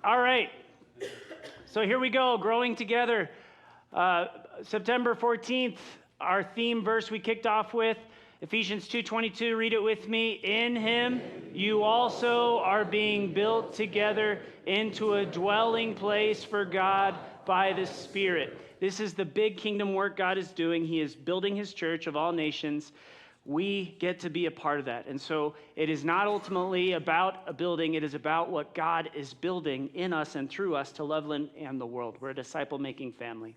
All right. So here we go, growing together. September 14th, our theme verse we kicked off with, Ephesians 2:22, read it with me. In him, you also are being built together into a dwelling place for God by the Spirit. This is the big kingdom work God is doing. He is building his church of all nations. We get to be a part of that. And so it is not ultimately about a building. It is about what God is building in us and through us to Loveland and the world. We're a disciple-making family.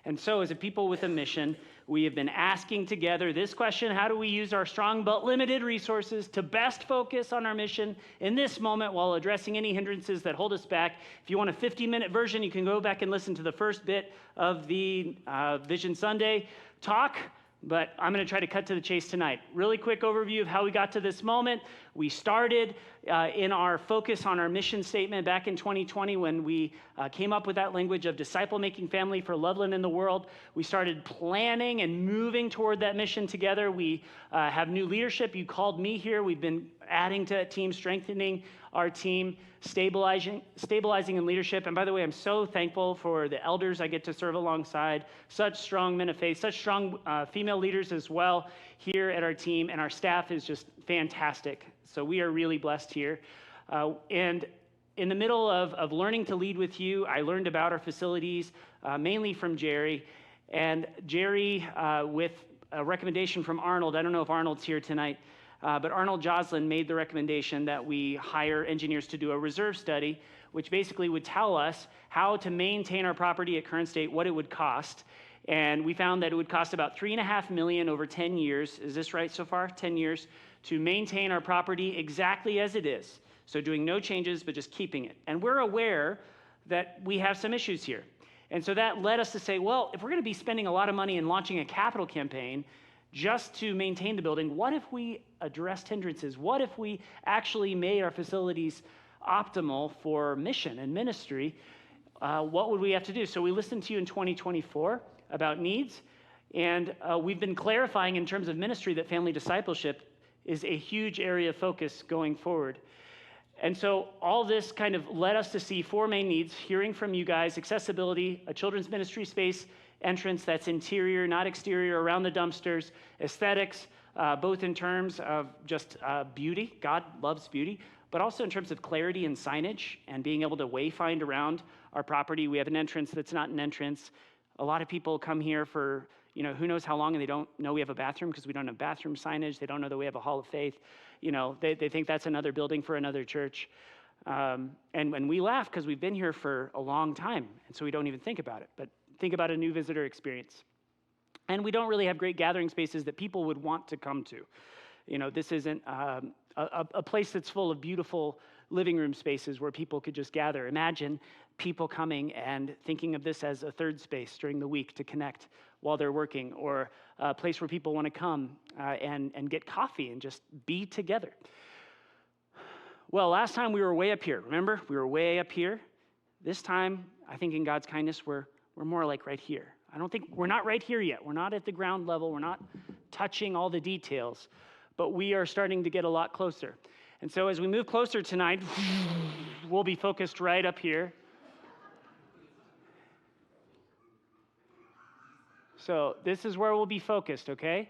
And so as a people with a mission, we have been asking together this question: how do we use our strong but limited resources to best focus on our mission in this moment while addressing any hindrances that hold us back? If you want a 50-minute version, you can go back and listen to the first bit of the Vision Sunday talk. But I'm going to try to cut to the chase tonight. Really quick overview of how we got to this moment. We started in our focus on our mission statement back in 2020 when we came up with that language of disciple-making family for Loveland and the world. We started planning and moving toward that mission together. We have new leadership. You called me here. We've been adding to that team, strengthening our team, stabilizing in leadership. And by the way, I'm so thankful for the elders I get to serve alongside, such strong men of faith, such strong female leaders as well here at our team, and our staff is just fantastic. So we are really blessed here. And in the middle of learning to lead with you, I learned about our facilities, mainly from Jerry. And Jerry, with a recommendation from Arnold, I don't know if Arnold's here tonight, but Arnold Joslin made the recommendation that we hire engineers to do a reserve study, which basically would tell us how to maintain our property at current state, what it would cost. And we found that it would cost about $3.5 million over 10 years. Is this right so far? 10 years to maintain our property exactly as it is. So doing no changes, but just keeping it. And we're aware that we have some issues here. And so that led us to say, well, if we're going to be spending a lot of money and launching a capital campaign just to maintain the building, what if we addressed hindrances? What if we actually made our facilities optimal for mission and ministry? What would we have to do? So we listened to you in 2024 about needs, and we've been clarifying in terms of ministry that family discipleship is a huge area of focus going forward. And so all this kind of led us to see four main needs: hearing from you guys, accessibility, a children's ministry space entrance that's interior, not exterior, around the dumpsters, aesthetics, both in terms of just beauty. God loves beauty, but also in terms of clarity and signage and being able to wayfind around our property. We have an entrance that's not an entrance. A lot of people come here for, who knows how long, and they don't know we have a bathroom because we don't have bathroom signage. They don't know that we have a hall of faith. They think that's another building for another church. And when we laugh because we've been here for a long time, and so we don't even think about it. But think about a new visitor experience. And we don't really have great gathering spaces that people would want to come to. This isn't a place that's full of beautiful living room spaces where people could just gather. Imagine people coming and thinking of this as a third space during the week to connect while they're working, or a place where people want to come and get coffee and just be together. Well, last time we were way up here. Remember? We were way up here. This time, I think in God's kindness, we're more like right here. We're not right here yet. We're not at the ground level. We're not touching all the details, but we are starting to get a lot closer. And so as we move closer tonight, we'll be focused right up here. So this is where we'll be focused, okay?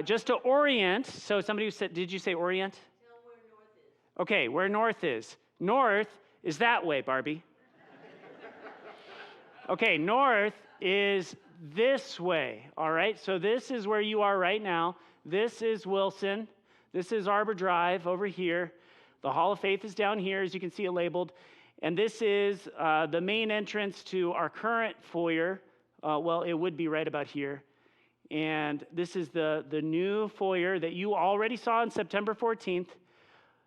Just to orient, so somebody said, did you say orient? Tell where north is. Okay, where north is. North is that way, Barbie. Okay, north is this way, all right? So this is where you are right now. This is Wilson. This is Arbor Drive over here. The Hall of Faith is down here, as you can see it labeled. And this is the main entrance to our current foyer. Well, it would be right about here. And this is the new foyer that you already saw on September 14th.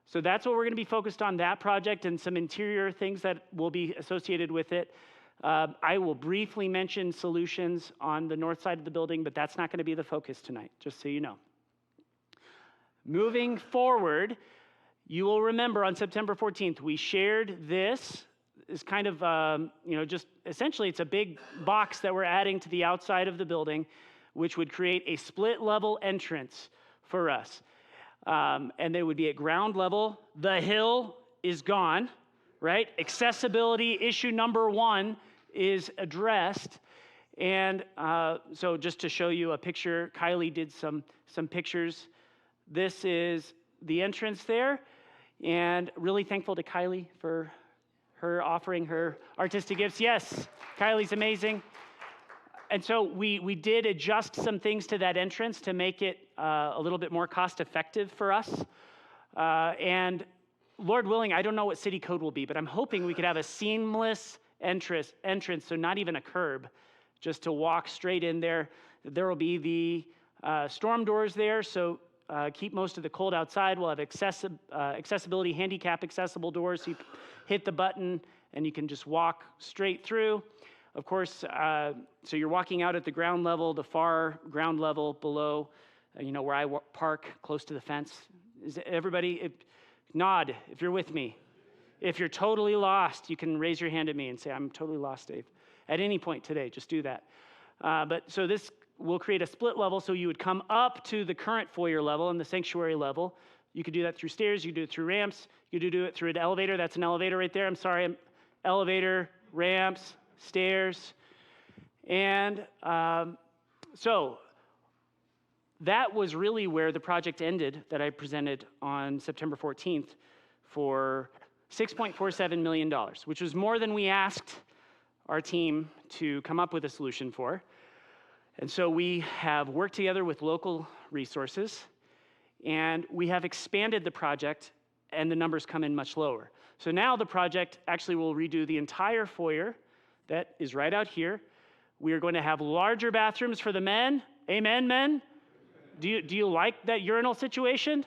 So that's what we're going to be focused on, that project and some interior things that will be associated with it. I will briefly mention solutions on the north side of the building, but that's not going to be the focus tonight, just so you know. Moving forward, you will remember on September 14th, we shared this. Is kind of, just essentially it's a big box that we're adding to the outside of the building, which would create a split level entrance for us. And they would be at ground level. The hill is gone. right? Accessibility issue number 1 is addressed. And so just to show you a picture, Kylie did some pictures. This is the entrance there. And really thankful to Kylie for her offering her artistic gifts. Yes, Kylie's amazing. And so we did adjust some things to that entrance to make it a little bit more cost effective for us. And Lord willing, I don't know what city code will be, but I'm hoping we could have a seamless entrance, so not even a curb, just to walk straight in there. There will be the storm doors there, so keep most of the cold outside. We'll have accessibility, handicap accessible doors, so you hit the button and you can just walk straight through. Of course, so you're walking out at the ground level, the far ground level below, where I park close to the fence. Is everybody, nod if you're with me. If you're totally lost, you can raise your hand at me and say, I'm totally lost, Dave. At any point today, just do that. So this will create a split level, so you would come up to the current foyer level and the sanctuary level. You could do that through stairs, you could do it through ramps, you could do it through an elevator. That's an elevator right there. I'm sorry, elevator, ramps, stairs. And so that was really where the project ended that I presented on September 14th for $6.47 million, which was more than we asked our team to come up with a solution for. And so we have worked together with local resources, and we have expanded the project, and the numbers come in much lower. So now the project actually will redo the entire foyer that is right out here. We are going to have larger bathrooms for the men. Amen, men? Do you like that urinal situation?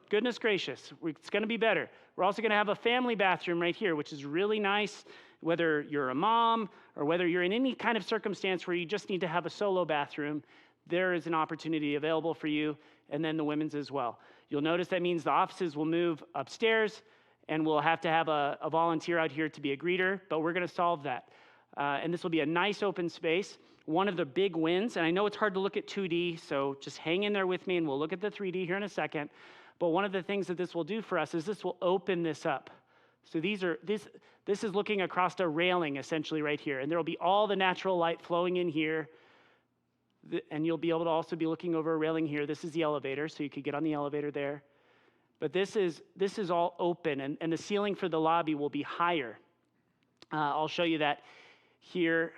Goodness gracious, it's going to be better. We're also going to have a family bathroom right here, which is really nice, whether you're a mom or whether you're in any kind of circumstance where you just need to have a solo bathroom, there is an opportunity available for you, and then the women's as well. You'll notice that means the offices will move upstairs, and we'll have to have a volunteer out here to be a greeter, but we're going to solve that. And this will be a nice open space. One of the big wins, and I know it's hard to look at 2D, so just hang in there with me, and we'll look at the 3D here in a second. But one of the things that this will do for us is this will open this up. So this is looking across a railing essentially right here, and there will be all the natural light flowing in here, and you'll be able to also be looking over a railing here. This is the elevator, so you could get on the elevator there. But this is all open, and the ceiling for the lobby will be higher. I'll show you that here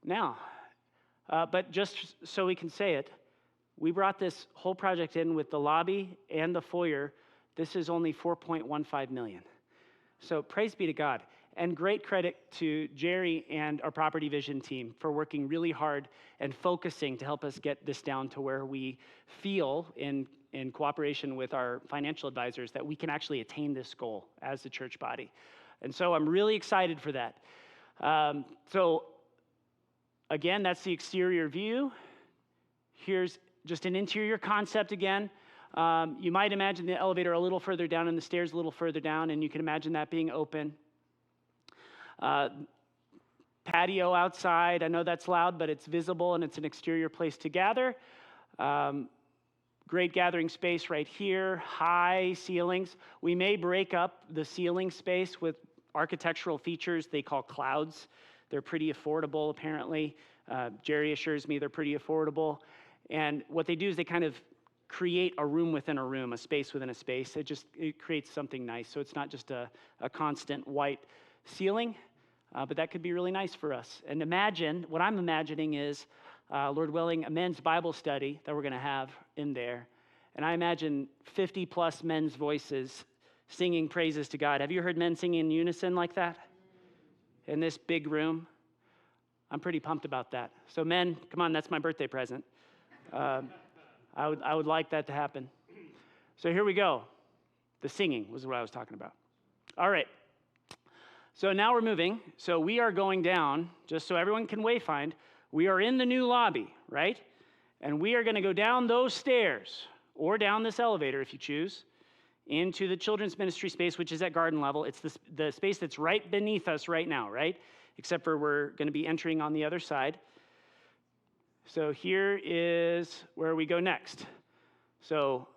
now. But just so we can say it, we brought this whole project in with the lobby and the foyer. This is only $4.15 million. So praise be to God. And great credit to Jerry and our Property Vision team for working really hard and focusing to help us get this down to where we feel in cooperation with our financial advisors that we can actually attain this goal as a church body. And so I'm really excited for that. So again, that's the exterior view. Here's just an interior concept again. You might imagine the elevator a little further down and the stairs a little further down, and you can imagine that being open. Patio outside, I know that's loud, but it's visible and it's an exterior place to gather. Great gathering space right here, high ceilings. We may break up the ceiling space with architectural features they call clouds. They're pretty affordable, apparently. Jerry assures me they're pretty affordable. And what they do is they kind of create a room within a room, a space within a space. It creates something nice. So it's not just a constant white ceiling, but that could be really nice for us. And what I'm imagining is, Lord willing, a men's Bible study that we're going to have in there. And I imagine 50 plus men's voices singing praises to God. Have you heard men singing in unison like that in this big room? I'm pretty pumped about that. So men, come on, that's my birthday present. I would like that to happen. So here we go. The singing was what I was talking about. All right. So now we're moving. So we are going down, just so everyone can wayfind. We are in the new lobby, right? And we are going to go down those stairs, or down this elevator if you choose, into the children's ministry space, which is at garden level. It's the space that's right beneath us right now, right? Except for we're going to be entering on the other side. So here is where we go next. So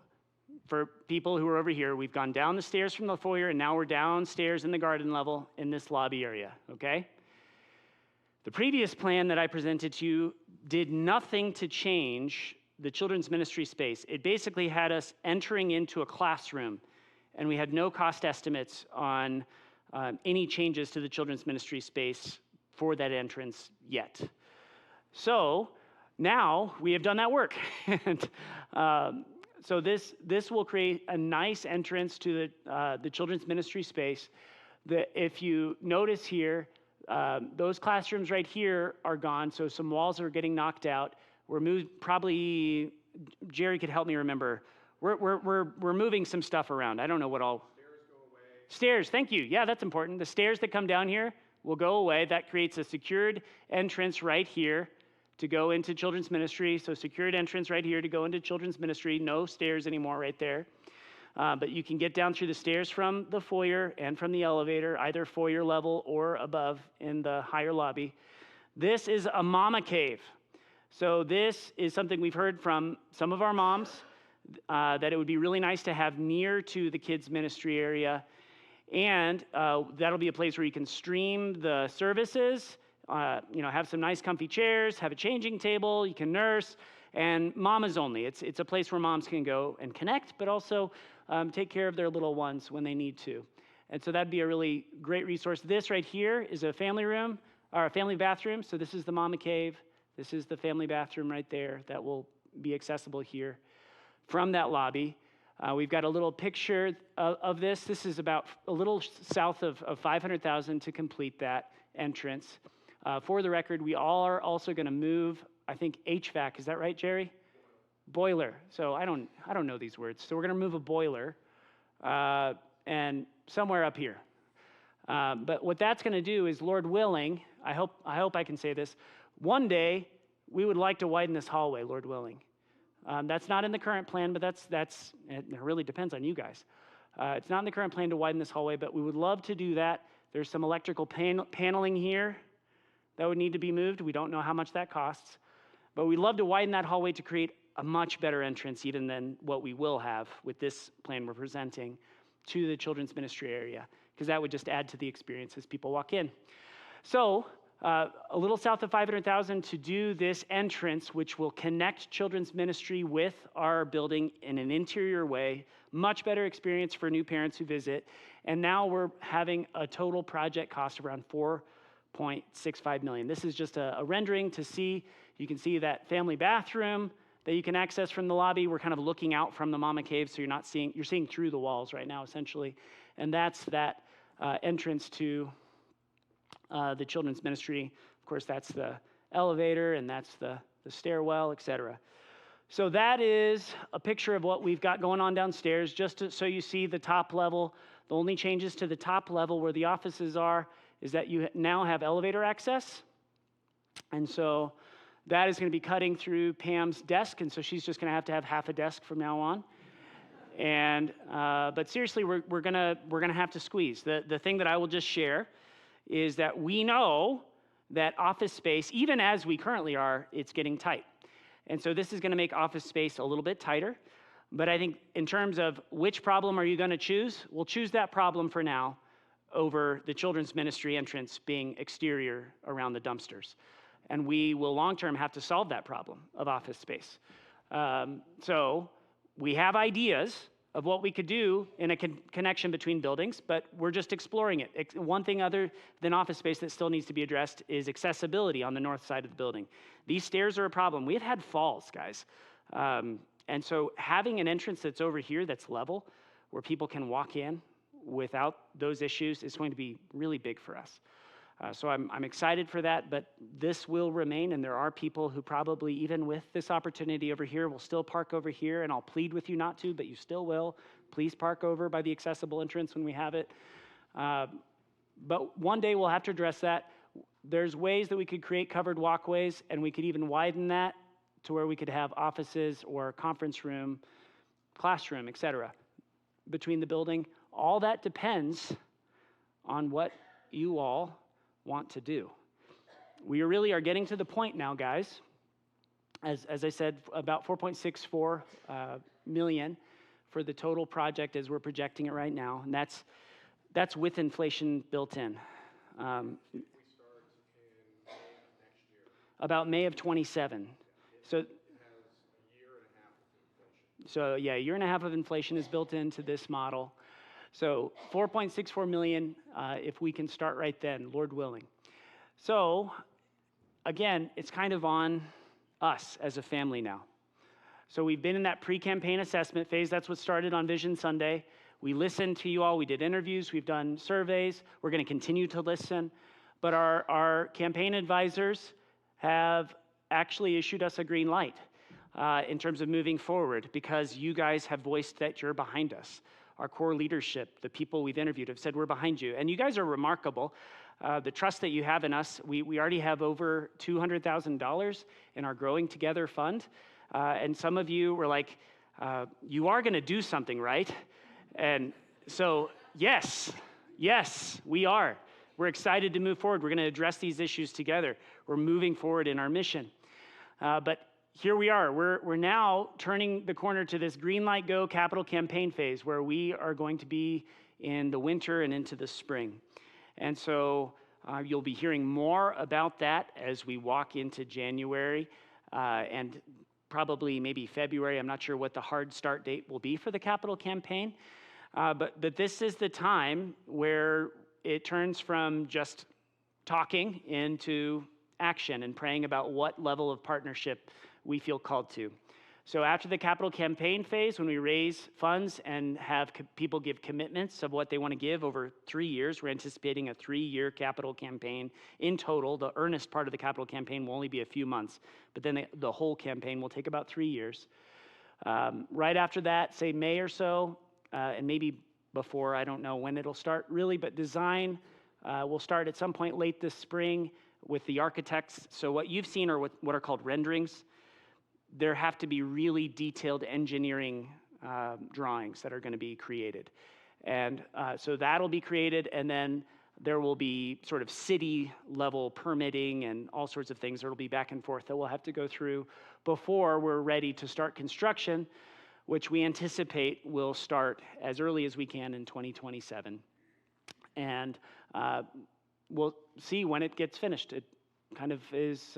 for people who are over here, we've gone down the stairs from the foyer, and now we're downstairs in the garden level in this lobby area, okay? The previous plan that I presented to you did nothing to change the children's ministry space. It basically had us entering into a classroom, and we had no cost estimates on any changes to the children's ministry space for that entrance yet. So now we have done that work. And so this will create a nice entrance to the children's ministry space. If you notice here, those classrooms right here are gone, so some walls are getting knocked out. We're probably, Jerry could help me remember. We're moving some stuff around. I don't know what all. Stairs go away. Stairs, thank you. Yeah, that's important. The stairs that come down here will go away. That creates a secured entrance right here to go into children's ministry. So secured entrance right here to go into children's ministry. No stairs anymore right there. But you can get down through the stairs from the foyer and from the elevator, either foyer level or above in the higher lobby. This is a mama cave. So this is something we've heard from some of our moms, that it would be really nice to have near to the kids' ministry area. And that'll be a place where you can stream the services, have some nice comfy chairs, have a changing table, you can nurse, and mamas only. It's a place where moms can go and connect, but also take care of their little ones when they need to. And so that'd be a really great resource. This right here is a family room, or a family bathroom. So this is the mama cave. This is the family bathroom right there that will be accessible here from that lobby. We've got a little picture of this. This is about a little south of $500,000 to complete that entrance. For the record, we all are also going to move, I think, HVAC. Is that right, Jerry? Boiler. So I don't know these words. So we're going to move a boiler and somewhere up here. But what that's going to do is, Lord willing, I hope I can say this, one day we would like to widen this hallway, Lord willing. That's not in the current plan, but it really depends on you guys. It's not in the current plan to widen this hallway, but we would love to do that. There's some electrical paneling here that would need to be moved. We don't know how much that costs, but we'd love to widen that hallway to create a much better entrance even than what we will have with this plan we're presenting to the children's ministry area, because that would just add to the experience as people walk in. So a little south of $500,000 to do this entrance, which will connect children's ministry with our building in an interior way. Much better experience for new parents who visit. And now we're having a total project cost of around $4.65 million. This is just a rendering to see. You can see that family bathroom that you can access from the lobby. We're kind of looking out from the mama cave, so you're seeing through the walls right now, essentially. And that's that entrance to the children's ministry. Of course, that's the elevator, and that's the stairwell, etc. So that is a picture of what we've got going on downstairs, so you see the top level. The only changes to the top level where the offices are is that you now have elevator access. And so that is going to be cutting through Pam's desk, and so she's just going to have half a desk from now on. And but seriously, we're gonna have to squeeze. The thing that I will just share is that we know that office space, even as we currently are, it's getting tight. And so this is going to make office space a little bit tighter. But I think in terms of which problem are you going to choose, we'll choose that problem for now over the children's ministry entrance being exterior around the dumpsters. And we will long-term have to solve that problem of office space. So we have ideas of what we could do in a connection between buildings, but we're just exploring it. One thing other than office space that still needs to be addressed is accessibility on the north side of the building. These stairs are a problem. We have had falls, guys. And so having an entrance that's over here that's level, where people can walk in without those issues, is going to be really big for us. So I'm excited for that, but this will remain, and there are people who probably, even with this opportunity over here, will still park over here, and I'll plead with you not to, but you still will. Please park over by the accessible entrance when we have it. But one day we'll have to address that. There's ways that we could create covered walkways, and we could even widen that to where we could have offices or conference room, classroom, etc. between the building. All that depends on what you all want to do. We really are getting to the point now, guys, as I said, about $4.64 million for the total project as we're projecting it right now, and that's with inflation built in. We start in May of next year. About May of 27. So, It has a year and a half of inflation. so yeah, a year and a half of inflation is built into this model. So 4.64 million if we can start right then, Lord willing. So again, it's kind of on us as a family now. So we've been in that pre-campaign assessment phase. That's what started on Vision Sunday. We listened to you all. We did interviews. We've done surveys. We're going to continue to listen. But our campaign advisors have actually issued us a green light in terms of moving forward because you guys have voiced that you're behind us. Our core leadership, the people we've interviewed have said we're behind you. And you guys are remarkable. The trust that you have in us, we already have over $200,000 in our Growing Together fund. And some of you were like, you are going to do something, right? And so, yes, we are. We're excited to move forward. We're going to address these issues together. We're moving forward in our mission. But here we are. We're now turning the corner to this Green Light Go capital campaign phase where we are going to be in the winter and into the spring. And so you'll be hearing more about that as we walk into January and probably maybe February. I'm not sure what the hard start date will be for the capital campaign. But this is the time where it turns from just talking into action and praying about what level of partnership we feel called to. So after the capital campaign phase, when we raise funds and have people give commitments of what they want to give over 3 years, we're anticipating a 3-year capital campaign in total. The earnest part of the capital campaign will only be a few months, but then the whole campaign will take about 3 years. Right after that, say May or so, and maybe before, I don't know when it'll start really, but design will start at some point late this spring with the architects. So what you've seen are what are called renderings. There have to be really detailed engineering drawings that are going to be created. And so that'll be created, and then there will be sort of city level permitting and all sorts of things that'll be back and forth that we'll have to go through before we're ready to start construction, which we anticipate will start as early as we can in 2027. And we'll see when it gets finished. It kind of is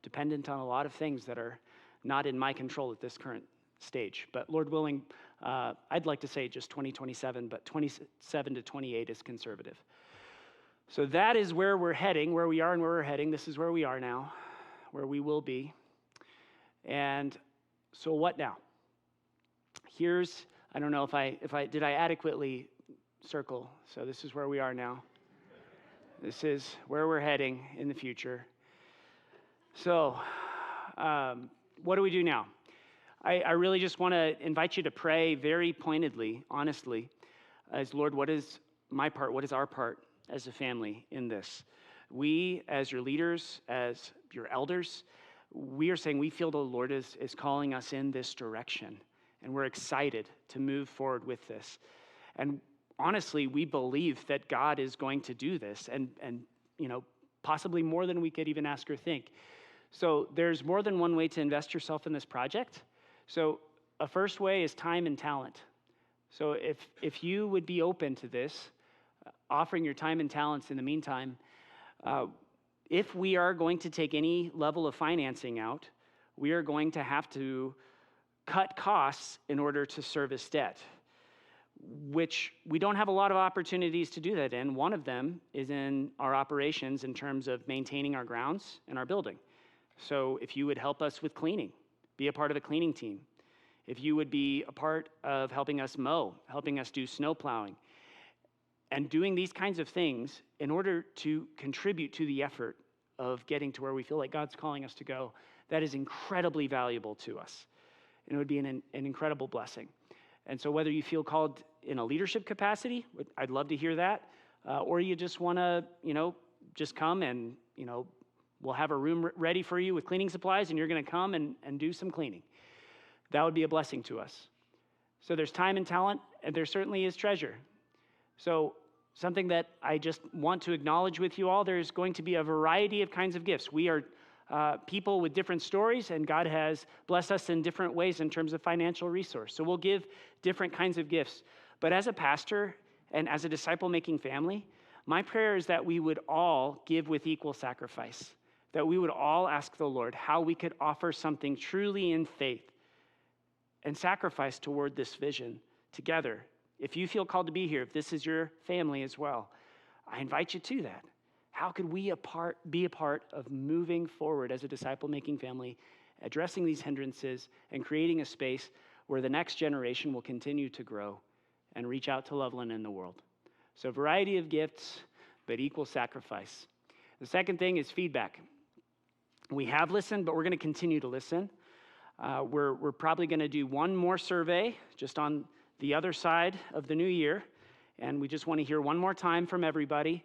dependent on a lot of things that are not in my control at this current stage. But Lord willing, I'd like to say just 2027, but 27 to 28 is conservative. So that is where we're heading, where we are and where we're heading. This is where we are now, where we will be. And so what now? Here's, I don't know if I did I adequately circle. So this is where we are now. This is where we're heading in the future. So what do we do now? I really just want to invite you to pray very pointedly, honestly, as Lord, what is my part? What is our part as a family in this? We, as your leaders, as your elders, we are saying we feel the Lord is calling us in this direction, and we're excited to move forward with this. And honestly, we believe that God is going to do this, and possibly more than we could even ask or think. So there's more than one way to invest yourself in this project. So a first way is time and talent. So if you would be open to this, offering your time and talents in the meantime, if we are going to take any level of financing out, we are going to have to cut costs in order to service debt, which we don't have a lot of opportunities to do that in. One of them is in our operations in terms of maintaining our grounds and our building. So if you would help us with cleaning, be a part of a cleaning team. If you would be a part of helping us mow, helping us do snow plowing, and doing these kinds of things in order to contribute to the effort of getting to where we feel like God's calling us to go, that is incredibly valuable to us. And it would be an incredible blessing. And so whether you feel called in a leadership capacity, I'd love to hear that, or you just want to, just come and, we'll have a room ready for you with cleaning supplies, and you're going to come and do some cleaning. That would be a blessing to us. So there's time and talent, and there certainly is treasure. So something that I just want to acknowledge with you all, there's going to be a variety of kinds of gifts. We are people with different stories, and God has blessed us in different ways in terms of financial resource. So we'll give different kinds of gifts. But as a pastor and as a disciple-making family, my prayer is that we would all give with equal sacrifice, that we would all ask the Lord how we could offer something truly in faith and sacrifice toward this vision together. If you feel called to be here, if this is your family as well, I invite you to that. How could we be a part of moving forward as a disciple-making family, addressing these hindrances and creating a space where the next generation will continue to grow and reach out to Loveland and the world? So a variety of gifts, but equal sacrifice. The second thing is feedback. We have listened, but we're going to continue to listen. We're probably going to do one more survey just on the other side of the new year, and we just want to hear one more time from everybody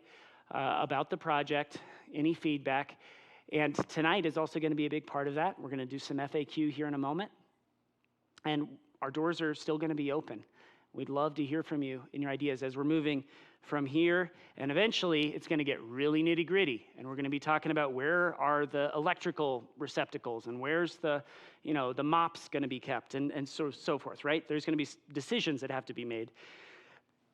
about the project, any feedback. And tonight is also going to be a big part of that. We're going to do some FAQ here in a moment, and our doors are still going to be open. We'd love to hear from you and your ideas as we're moving from here, and eventually it's going to get really nitty-gritty, and we're going to be talking about where are the electrical receptacles and where's the mops going to be kept, and so forth, right? There's going to be decisions that have to be made,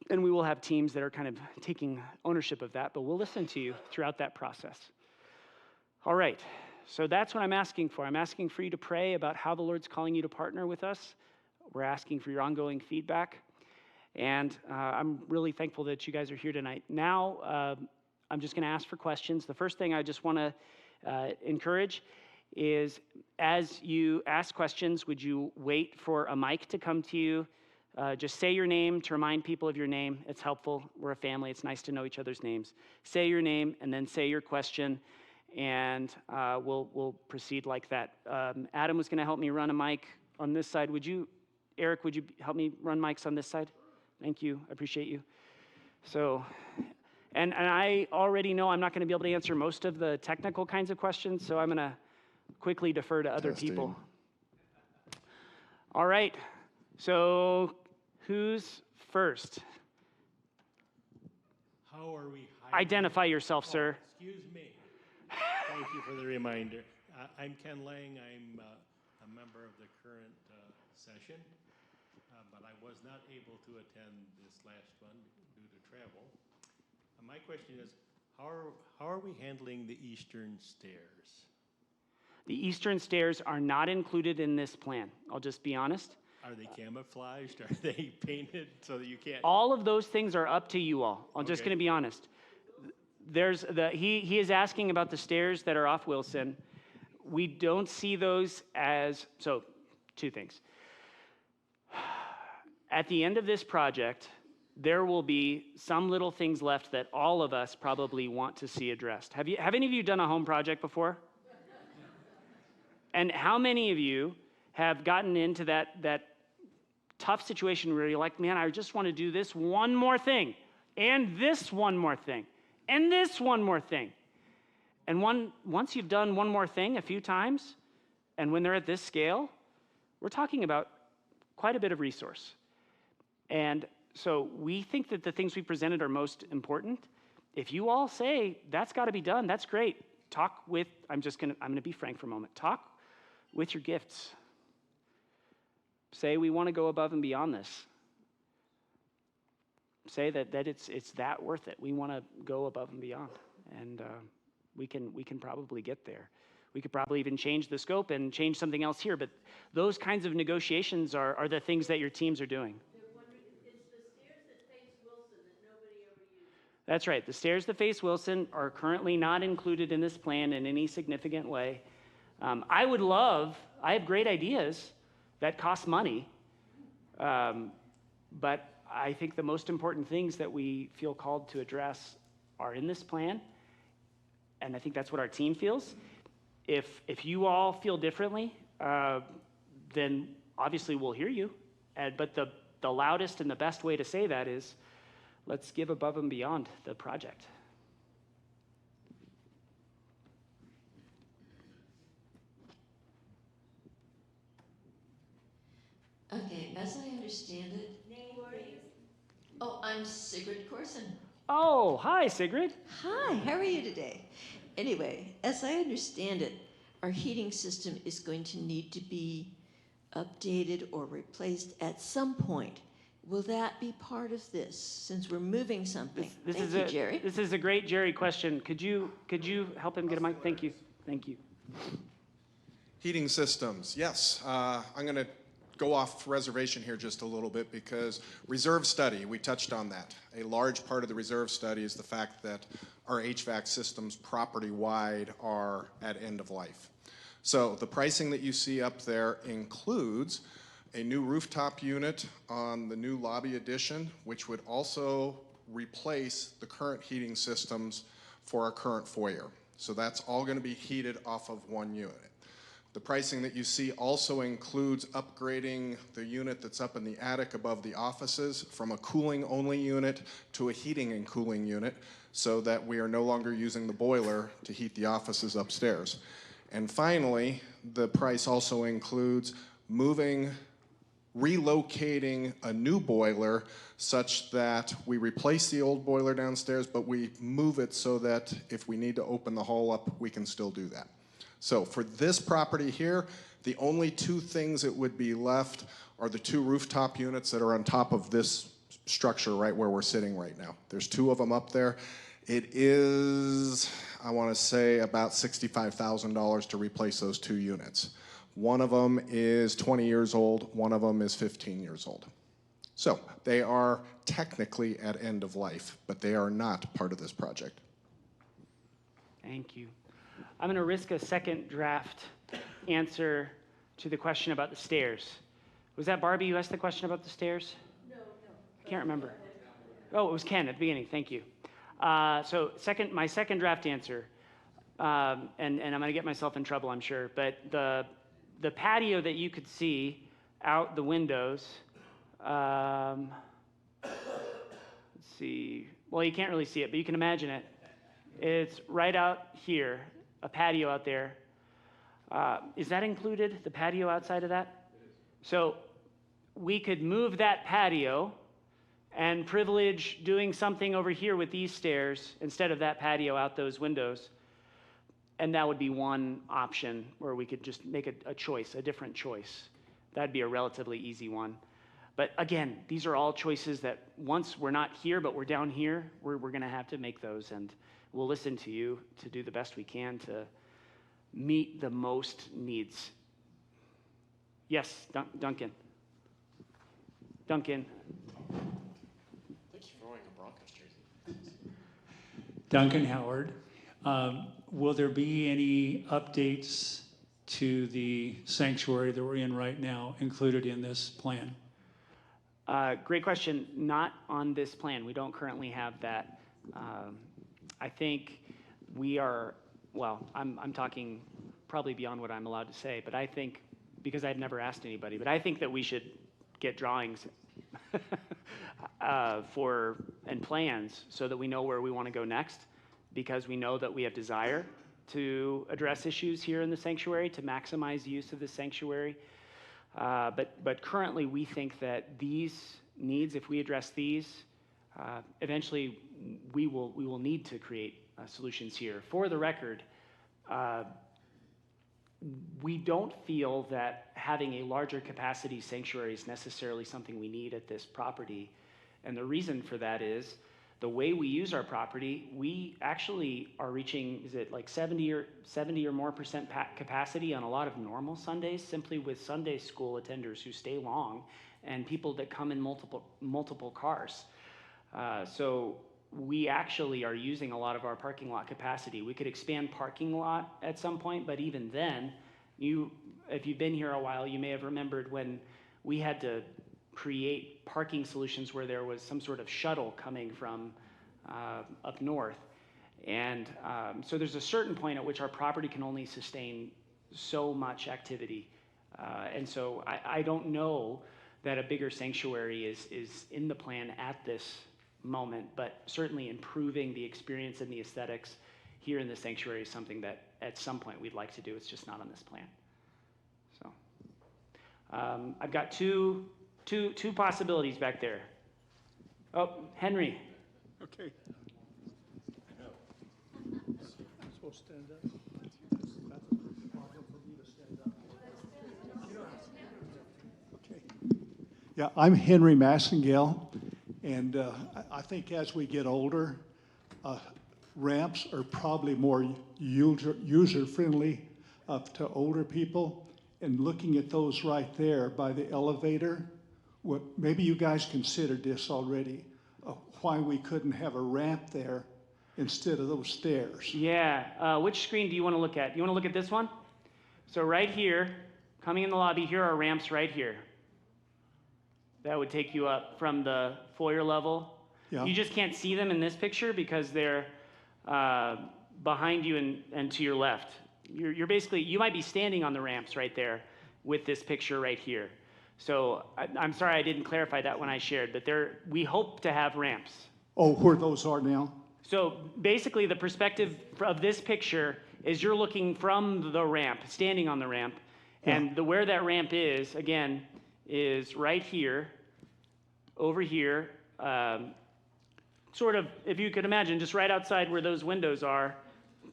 and we will have teams that are kind of taking ownership of that, but we'll listen to you throughout that process. All right, so that's what I'm asking for. I'm asking for you to pray about how the Lord's calling you to partner with us. We're asking for your ongoing feedback. And I'm really thankful that you guys are here tonight. Now, I'm just going to ask for questions. The first thing I just want to encourage is, as you ask questions, would you wait for a mic to come to you? Just say your name to remind people of your name. It's helpful. We're a family. It's nice to know each other's names. Say your name and then say your question, and we'll proceed like that. Adam was going to help me run a mic on this side. Eric, would you help me run mics on this side? Thank you. I appreciate you. So, and I already know I'm not going to be able to answer most of the technical kinds of questions, so I'm going to quickly defer to other people. All right. So, who's first? How are we hiding? Identify yourself, sir. Excuse me. Thank you for the reminder. I'm Ken Lang. I'm a member of the current session, but I was not able to attend this last one due to travel. My question is, how are we handling the eastern stairs? The eastern stairs are not included in this plan. I'll just be honest. Are they camouflaged? Are they painted so that you can't? All of those things are up to you all. I'm just going to be honest. He is asking about the stairs that are off Wilson. We don't see those as, so two things. At the end of this project, there will be some little things left that all of us probably want to see addressed. Have any of you done a home project before? And how many of you have gotten into that tough situation where you're like, man, I just want to do this one more thing, and this one more thing, and this one more thing. And once you've done one more thing a few times, and when they're at this scale, we're talking about quite a bit of resource. And so we think that the things we presented are most important. If you all say that's got to be done, that's great. I'm going to be frank for a moment. Talk with your gifts. Say we want to go above and beyond this. Say that it's that worth it. We want to go above and beyond, and we can probably get there. We could probably even change the scope and change something else here. But those kinds of negotiations are the things that your teams are doing. It's the stairs that face Wilson that nobody ever uses. That's right. The stairs that face Wilson are currently not included in this plan in any significant way. I have great ideas that cost money, but I think the most important things that we feel called to address are in this plan, and I think that's what our team feels. If you all feel differently, then obviously we'll hear you, but the loudest and the best way to say that is, let's give above and beyond the project. Okay, as I understand it. Name, please. Oh, I'm Sigrid Corson. Oh, hi, Sigrid. Hi, how are you today? Anyway, as I understand it, our heating system is going to need to be updated or replaced at some point. Will that be part of this, since we're moving something? Thank you, Jerry. This is a great Jerry question. Could you help him get a mic? Thank you. Thank you. Heating systems, yes. I'm going to go off reservation here just a little bit because reserve study, we touched on that. A large part of the reserve study is the fact that our HVAC systems property-wide are at end of life. So the pricing that you see up there includes a new rooftop unit on the new lobby addition, which would also replace the current heating systems for our current foyer. So that's all going to be heated off of one unit. The pricing that you see also includes upgrading the unit that's up in the attic above the offices from a cooling-only unit to a heating and cooling unit so that we are no longer using the boiler to heat the offices upstairs. And finally, the price also includes relocating a new boiler such that we replace the old boiler downstairs, but we move it so that if we need to open the hall up, we can still do that. So for this property here, the only two things that would be left are the two rooftop units that are on top of this structure right where we're sitting right now. There's two of them up there. It is, I want to say, about $65,000 to replace those two units. One of them is 20 years old, one of them is 15 years old. So they are technically at end of life, but they are not part of this project. Thank you. I'm going to risk a second draft answer to the question about the stairs. Was that Barbie who asked the question about the stairs? No. I can't remember. Oh, it was Ken at the beginning. Thank you. So my second draft answer, and I'm going to get myself in trouble, I'm sure, but the patio that you could see out the windows, let's see. Well, you can't really see it, but you can imagine it. It's right out here, a patio out there. Is that included, the patio outside of that? It is. So we could move that patio and privilege doing something over here with these stairs instead of that patio out those windows. And that would be one option where we could just make a choice, a different choice. That'd be a relatively easy one. But again, these are all choices that once we're not here, but we're down here, we're going to have to make those. And we'll listen to you to do the best we can to meet the most needs. Yes, Duncan. Duncan. Thank you for wearing a Broncos jersey. Duncan Howard. Will there be any updates to the sanctuary that we're in right now included in this plan? Great question. Not on this plan. We don't currently have that. I think we are, well, I'm talking probably beyond what I'm allowed to say, but I think, because I've never asked anybody, but I think that we should get drawings and plans so that we know where we want to go next, because we know that we have desire to address issues here in the sanctuary, to maximize the use of the sanctuary. But currently we think that these needs, if we address these, eventually we will need to create solutions here. For the record, we don't feel that having a larger capacity sanctuary is necessarily something we need at this property. And the reason for that is the way we use our property, we actually are reaching, is it like 70 or more percent capacity on a lot of normal Sundays, simply with Sunday school attenders who stay long and people that come in multiple cars. So we actually are using a lot of our parking lot capacity. We could expand parking lot at some point, but even then, if you've been here a while, you may have remembered when we had to create parking solutions where there was some sort of shuttle coming from up north. And so there's a certain point at which our property can only sustain so much activity. And so I don't know that a bigger sanctuary is in the plan at this moment, but certainly improving the experience and the aesthetics here in the sanctuary is something that at some point we'd like to do. It's just not on this plan. So I've got two possibilities back there. Oh, Henry. Okay. I'm supposed to stand up. Yeah, I'm Henry Massengale, and I think as we get older, ramps are probably more user-friendly to older people. And looking at those right there by the elevator, maybe you guys considered this already, why we couldn't have a ramp there instead of those stairs. Yeah, which screen do you want to look at? Do you want to look at this one? So right here, coming in the lobby, here are ramps right here. That would take you up from the foyer level. Yeah. You just can't see them in this picture because they're behind you and to your left. You're basically, you might be standing on the ramps right there with this picture right here. So I'm sorry I didn't clarify that when I shared, but we hope to have ramps. Oh, where those are now? So basically the perspective of this picture is you're looking from the ramp, standing on the ramp, and where that ramp is, again, is right here, over here, sort of, if you could imagine, just right outside where those windows are,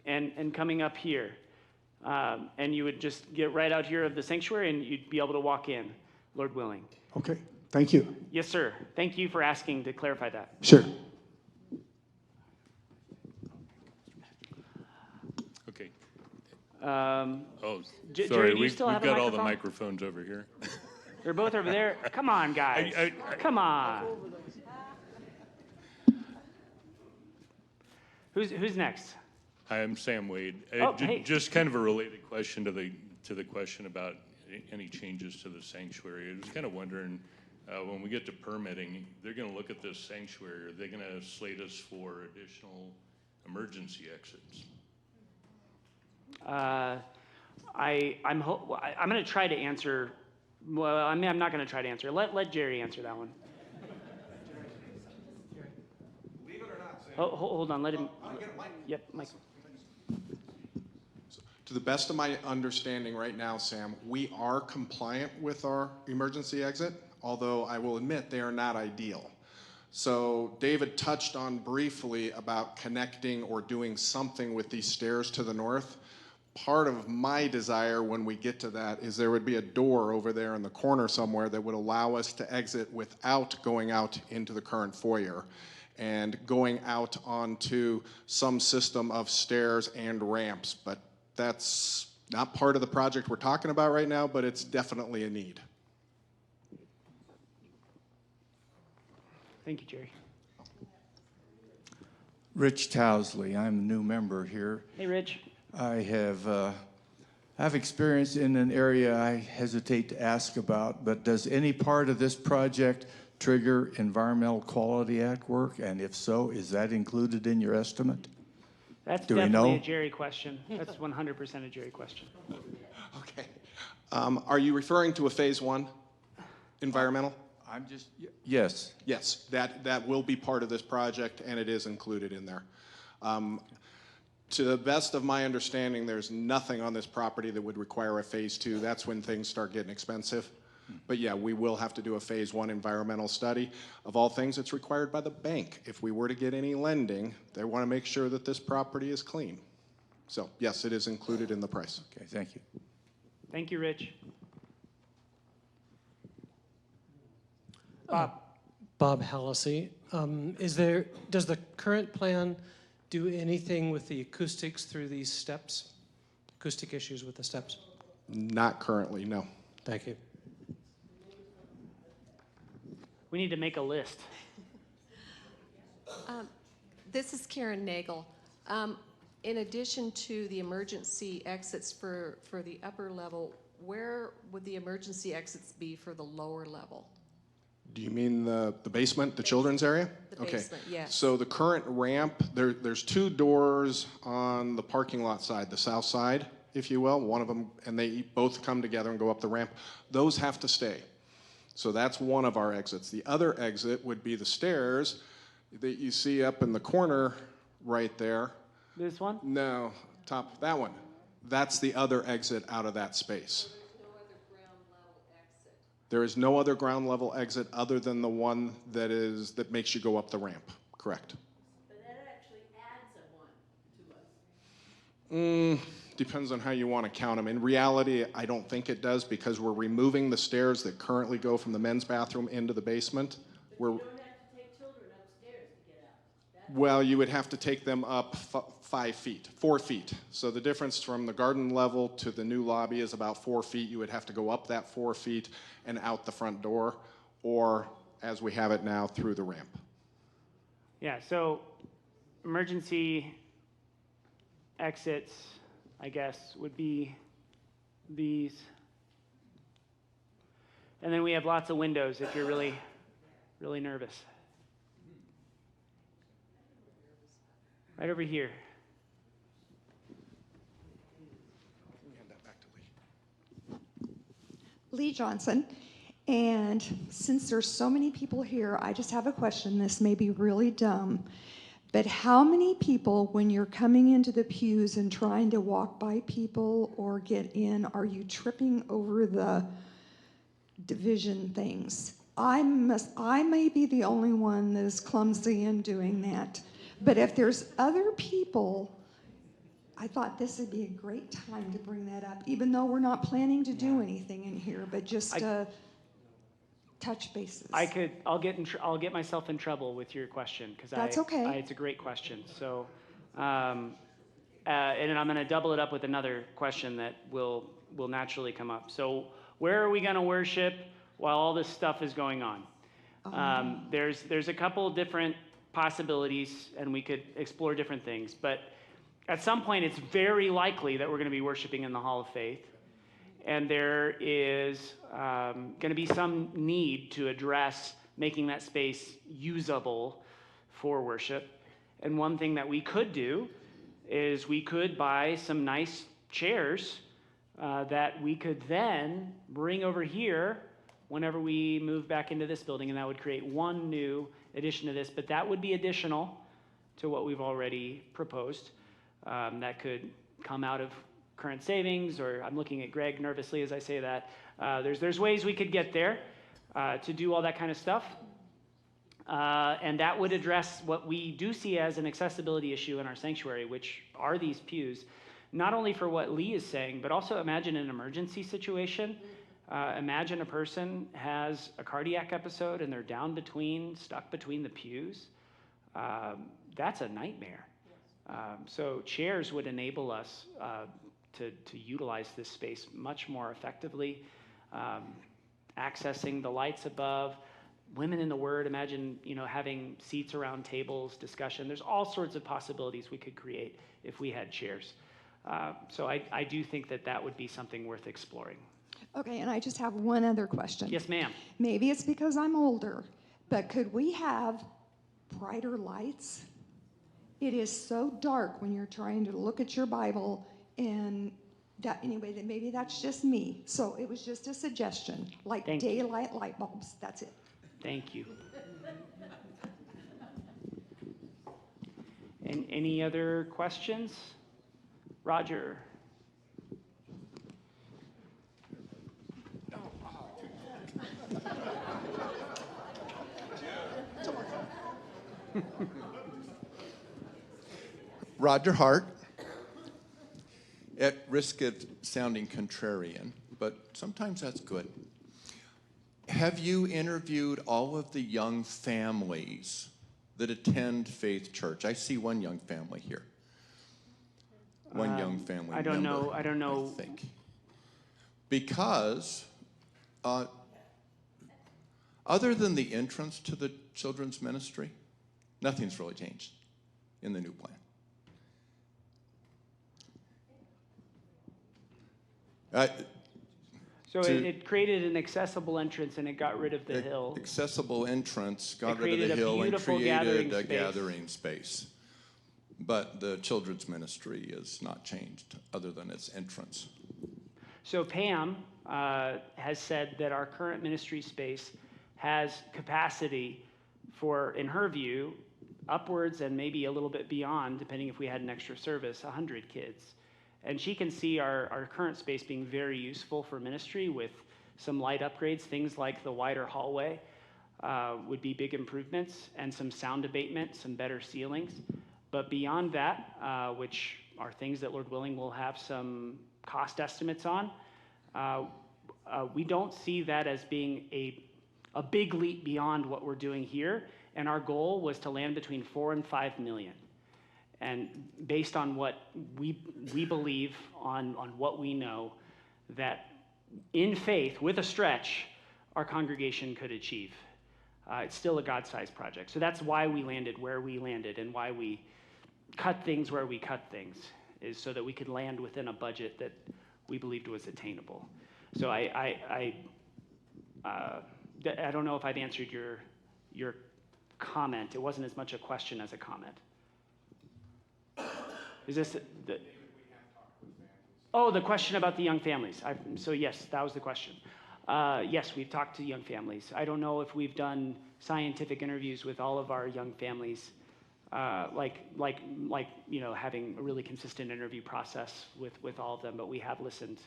and coming up here. And you would just get right out here of the sanctuary and you'd be able to walk in, Lord willing. Okay, thank you. Yes, sir. Thank you for asking to clarify that. Sure. Okay. Jerry, Sorry, do you we've still have a got all the microphone? microphones over here. They're both over there. Come on, guys. Come on. Who's next? Hi, I'm Sam Wade. Oh, hey. Just kind of a related question to the question about any changes to the sanctuary. I was kind of wondering, when we get to permitting, they're going to look at this sanctuary. Are they going to slate us for additional emergency exits? I'm going to try to answer. Well, I'm not going to try to answer. Let Jerry answer that one. Believe it or not, Sam. Oh, hold on. Let him. Get a mic. Yep, Mike. To the best of my understanding right now, Sam, we are compliant with our emergency exit, although I will admit they are not ideal. So David touched on briefly about connecting or doing something with these stairs to the north. Part of my desire when we get to that is there would be a door over there in the corner somewhere that would allow us to exit without going out into the current foyer and going out onto some system of stairs and ramps. But that's not part of the project we're talking about right now, but it's definitely a need. Thank you, Jerry. Rich Towsley, I'm a new member here. Hey, Rich. I have experience in an area I hesitate to ask about, but does any part of this project trigger Environmental Quality Act work? And if so, is that included in your estimate? That's Do we definitely know? a Jerry question. That's 100% a Jerry question. Okay. Are you referring to a phase one environmental? I'm just, yes. Yes, that will be part of this project, and it is included in there. To the best of my understanding, there's nothing on this property that would require a phase two. That's when things start getting expensive. But yeah, we will have to do a phase one environmental study. Of all things, it's required by the bank. If we were to get any lending, they want to make sure that this property is clean. So yes, it is included in the price. Okay, thank you. Thank you, Rich. Bob Hallisey. Does the current plan do anything with the acoustics through these steps? Acoustic issues with the steps? Not currently, no. Thank you. We need to make a list. This is Karen Nagel. In addition to the emergency exits for the upper level, where would the emergency exits be for the lower level? Do you mean the basement, the children's area? The basement, yes. So the current ramp, there's two doors on the parking lot side, the south side, if you will. One of them, and they both come together and go up the ramp. Those have to stay. So that's one of our exits. The other exit would be the stairs that you see up in the corner right there. This one? No, top, that one. That's the other exit out of that space. There is no other ground level exit other than the one that makes you go up the ramp, correct? But that actually adds a one to us. Depends on how you want to count them. In reality, I don't think it does because we're removing the stairs that currently go from the men's bathroom into the basement. We're, You don't have to take children upstairs to get out. well, you would have to take them up 5 feet, 4 feet. So the difference from the garden level to the new lobby is about 4 feet. You would have to go up that 4 feet and out the front door, or as we have it now, through the ramp. Yeah, so emergency exits, I guess, would be these. And then we have lots of windows if you're really, really nervous. Right over here. Hand that back to Lee. Lee Johnson. And since there's so many people here, I just have a question. This may be really dumb, but how many people, when you're coming into the pews and trying to walk by people or get in, are you tripping over the division things? I may be the only one that is clumsy in doing that. But if there's other people, I thought this would be a great time to bring that up, even though we're not planning to do anything in here, but just touch bases. I'll get myself in trouble with your question because That's okay. It's a great question. So, and I'm going to double it up with another question that will naturally come up. So, where are we going to worship while all this stuff is going on? There's a couple different possibilities, and we could explore different things. But at some point, it's very likely that we're going to be worshiping in the Hall of Faith. And there is going to be some need to address making that space usable for worship. And one thing that we could do is we could buy some nice chairs that we could then bring over here whenever we move back into this building, and that would create one new addition to this. But that would be additional to what we've already proposed. That could come out of current savings, or I'm looking at Greg nervously as I say that. There's ways we could get there to do all that kind of stuff. And that would address what we do see as an accessibility issue in our sanctuary, which are these pews, not only for what Lee is saying, but also imagine an emergency situation. Imagine a person has a cardiac episode and they're stuck between the pews. That's a nightmare. So chairs would enable us to utilize this space much more effectively, accessing the lights above, women in the Word. Imagine, having seats around tables, discussion. There's all sorts of possibilities we could create if we had chairs. So I do think that would be something worth exploring. Okay, and I just have one other question. Yes, ma'am. Maybe it's because I'm older, but could we have brighter lights? It is so dark when you're trying to look at your Bible, and maybe that's just me. So it was just a suggestion, like daylight light bulbs. That's it. Thank you. And any other questions? Roger. Roger Hart, at risk of sounding contrarian, but sometimes that's good. Have you interviewed all of the young families that attend Faith Church? I see one young family here. One young family I don't member, know. I don't know. I think. Because other than the entrance to the children's ministry, nothing's really changed in the new plan. So it created an accessible entrance and it got rid of the hill. Accessible entrance, got It rid of created the a hill and beautiful created a gathering space. gathering space. But the children's ministry is not changed other than its entrance. So Pam has said that our current ministry space has capacity for, in her view, upwards and maybe a little bit beyond, depending if we had an extra service, 100 kids. And she can see our current space being very useful for ministry with some light upgrades. Things like the wider hallway would be big improvements, and some sound abatement, some better ceilings. But beyond that, which are things that, Lord willing, we'll have some cost estimates on. We don't see that as being a big leap beyond what we're doing here, and our goal was to land between 4 and 5 million. And based on what we believe, on what we know, that in faith, with a stretch, our congregation could achieve. It's still a God-sized project. So that's why we landed where we landed, and why we cut things where we cut things, is so that we could land within a budget that we believed was attainable. So I don't know if I've answered your comment. It wasn't as much a question as a comment. Is this the? Oh, the question about the young families. So yes, that was the question. Yes, we've talked to young families. I don't know if we've done scientific interviews with all of our young families, like having a really consistent interview process with all of them. But we have listened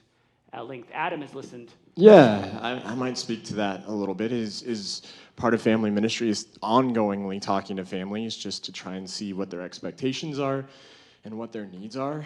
at length. Adam has listened. Yeah, I might speak to that a little bit. Is part of family ministry is ongoingly talking to families just to try and see what their expectations are and what their needs are.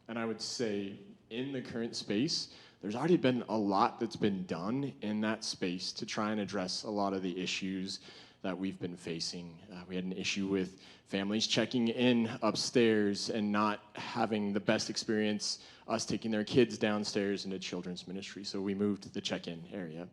And I would say in the current space, there's already been a lot that's been done in that space to try and address a lot of the issues that we've been facing. We had an issue with families checking in upstairs and not having the best experience, us taking their kids downstairs into children's ministry, so we moved the check-in area.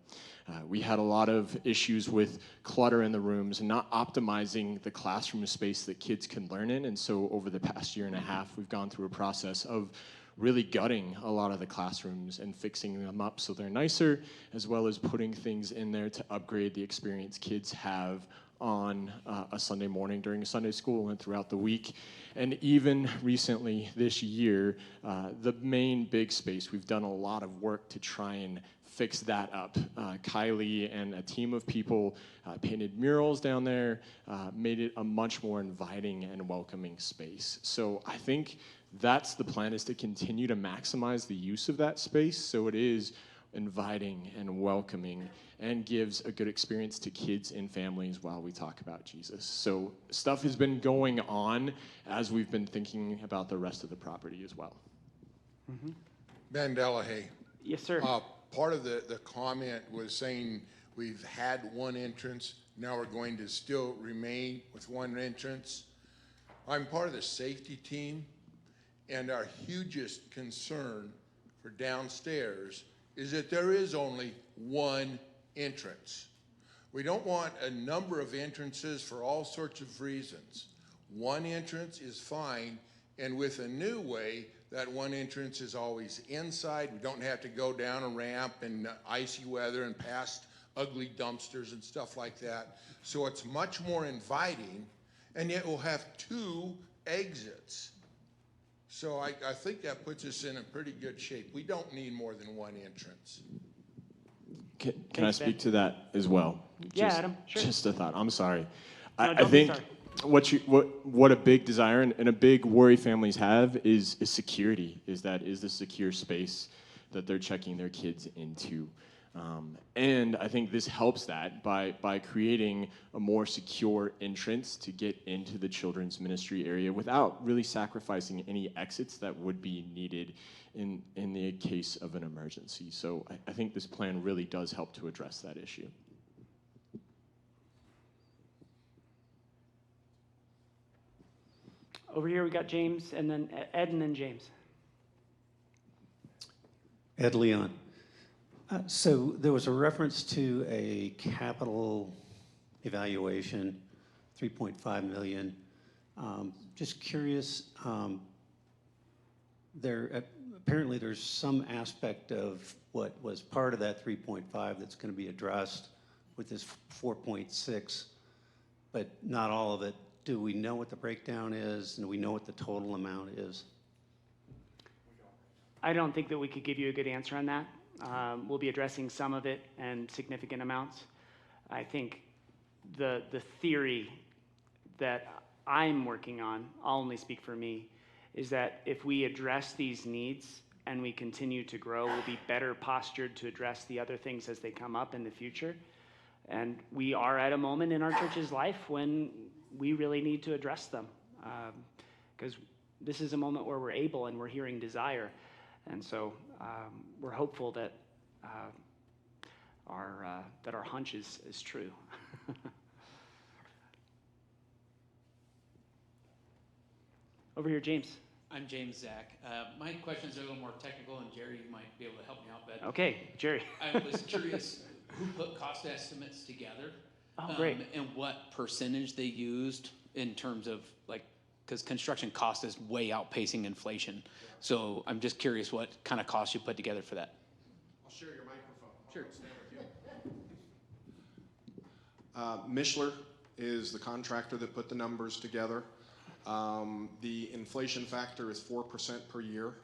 We had a lot of issues with clutter in the rooms and not optimizing the classroom space that kids can learn in, and so over the past year and a half, we've gone through a process of really gutting a lot of the classrooms and fixing them up so they're nicer, as well as putting things in there to upgrade the experience kids have on a Sunday morning during Sunday school and throughout the week. And even recently this year, the main big space, we've done a lot of work to try and fix that up. Kylie and a team of people painted murals down there, made it a much more inviting and welcoming space. So I think that's the plan, is to continue to maximize the use of that space so it is inviting and welcoming and gives a good experience to kids and families while we talk about Jesus. So stuff has been going on as we've been thinking about the rest of the property as well. Mm-hmm. Ben Delahaye. Yes, sir. Part of the comment was saying we've had one entrance, now we're going to still remain with one entrance. I'm part of the safety team, and our hugest concern for downstairs is that there is only one entrance. We don't want a number of entrances for all sorts of reasons. One entrance is fine, and with a new way, that one entrance is always inside. We don't have to go down a ramp in icy weather and past ugly dumpsters and stuff like that. So it's much more inviting, and yet we'll have two exits. So I think that puts us in a pretty good shape. We don't need more than one entrance. Can I speak to that as well? Yeah, Adam, sure. Just a thought. I'm sorry. No, I don't be think sorry. what a big desire and a big worry families have is security. Is the secure space that they're checking their kids into. And I think this helps that by creating a more secure entrance to get into the children's ministry area without really sacrificing any exits that would be needed in the case of an emergency. So I think this plan really does help to address that issue. Over here we got James, and then Ed, and then James. Ed Leon. So there was a reference to a capital evaluation, 3.5 million. Just curious, apparently there's some aspect of what was part of that 3.5 that's going to be addressed with this 4.6, but not all of it. Do we know what the breakdown is, and do we know what the total amount is? I don't think that we could give you a good answer on that. We'll be addressing some of it and significant amounts. I think the theory that I'm working on, I'll only speak for me, is that if we address these needs and we continue to grow, we'll be better postured to address the other things as they come up in the future. And we are at a moment in our church's life when we really need to address them, because this is a moment where we're able and we're hearing desire. And so we're hopeful that our hunch is true. Over here, James. I'm James Zach. My questions are a little more technical, and Jerry, you might be able to help me out. But okay, Jerry. I was curious who put cost estimates together, great. And what percentage they used in terms of because construction cost is way outpacing inflation. So I'm just curious what kind of costs you put together for that. I'll share your microphone. Sure. Mishler is the contractor that put the numbers together. The inflation factor is 4% per year,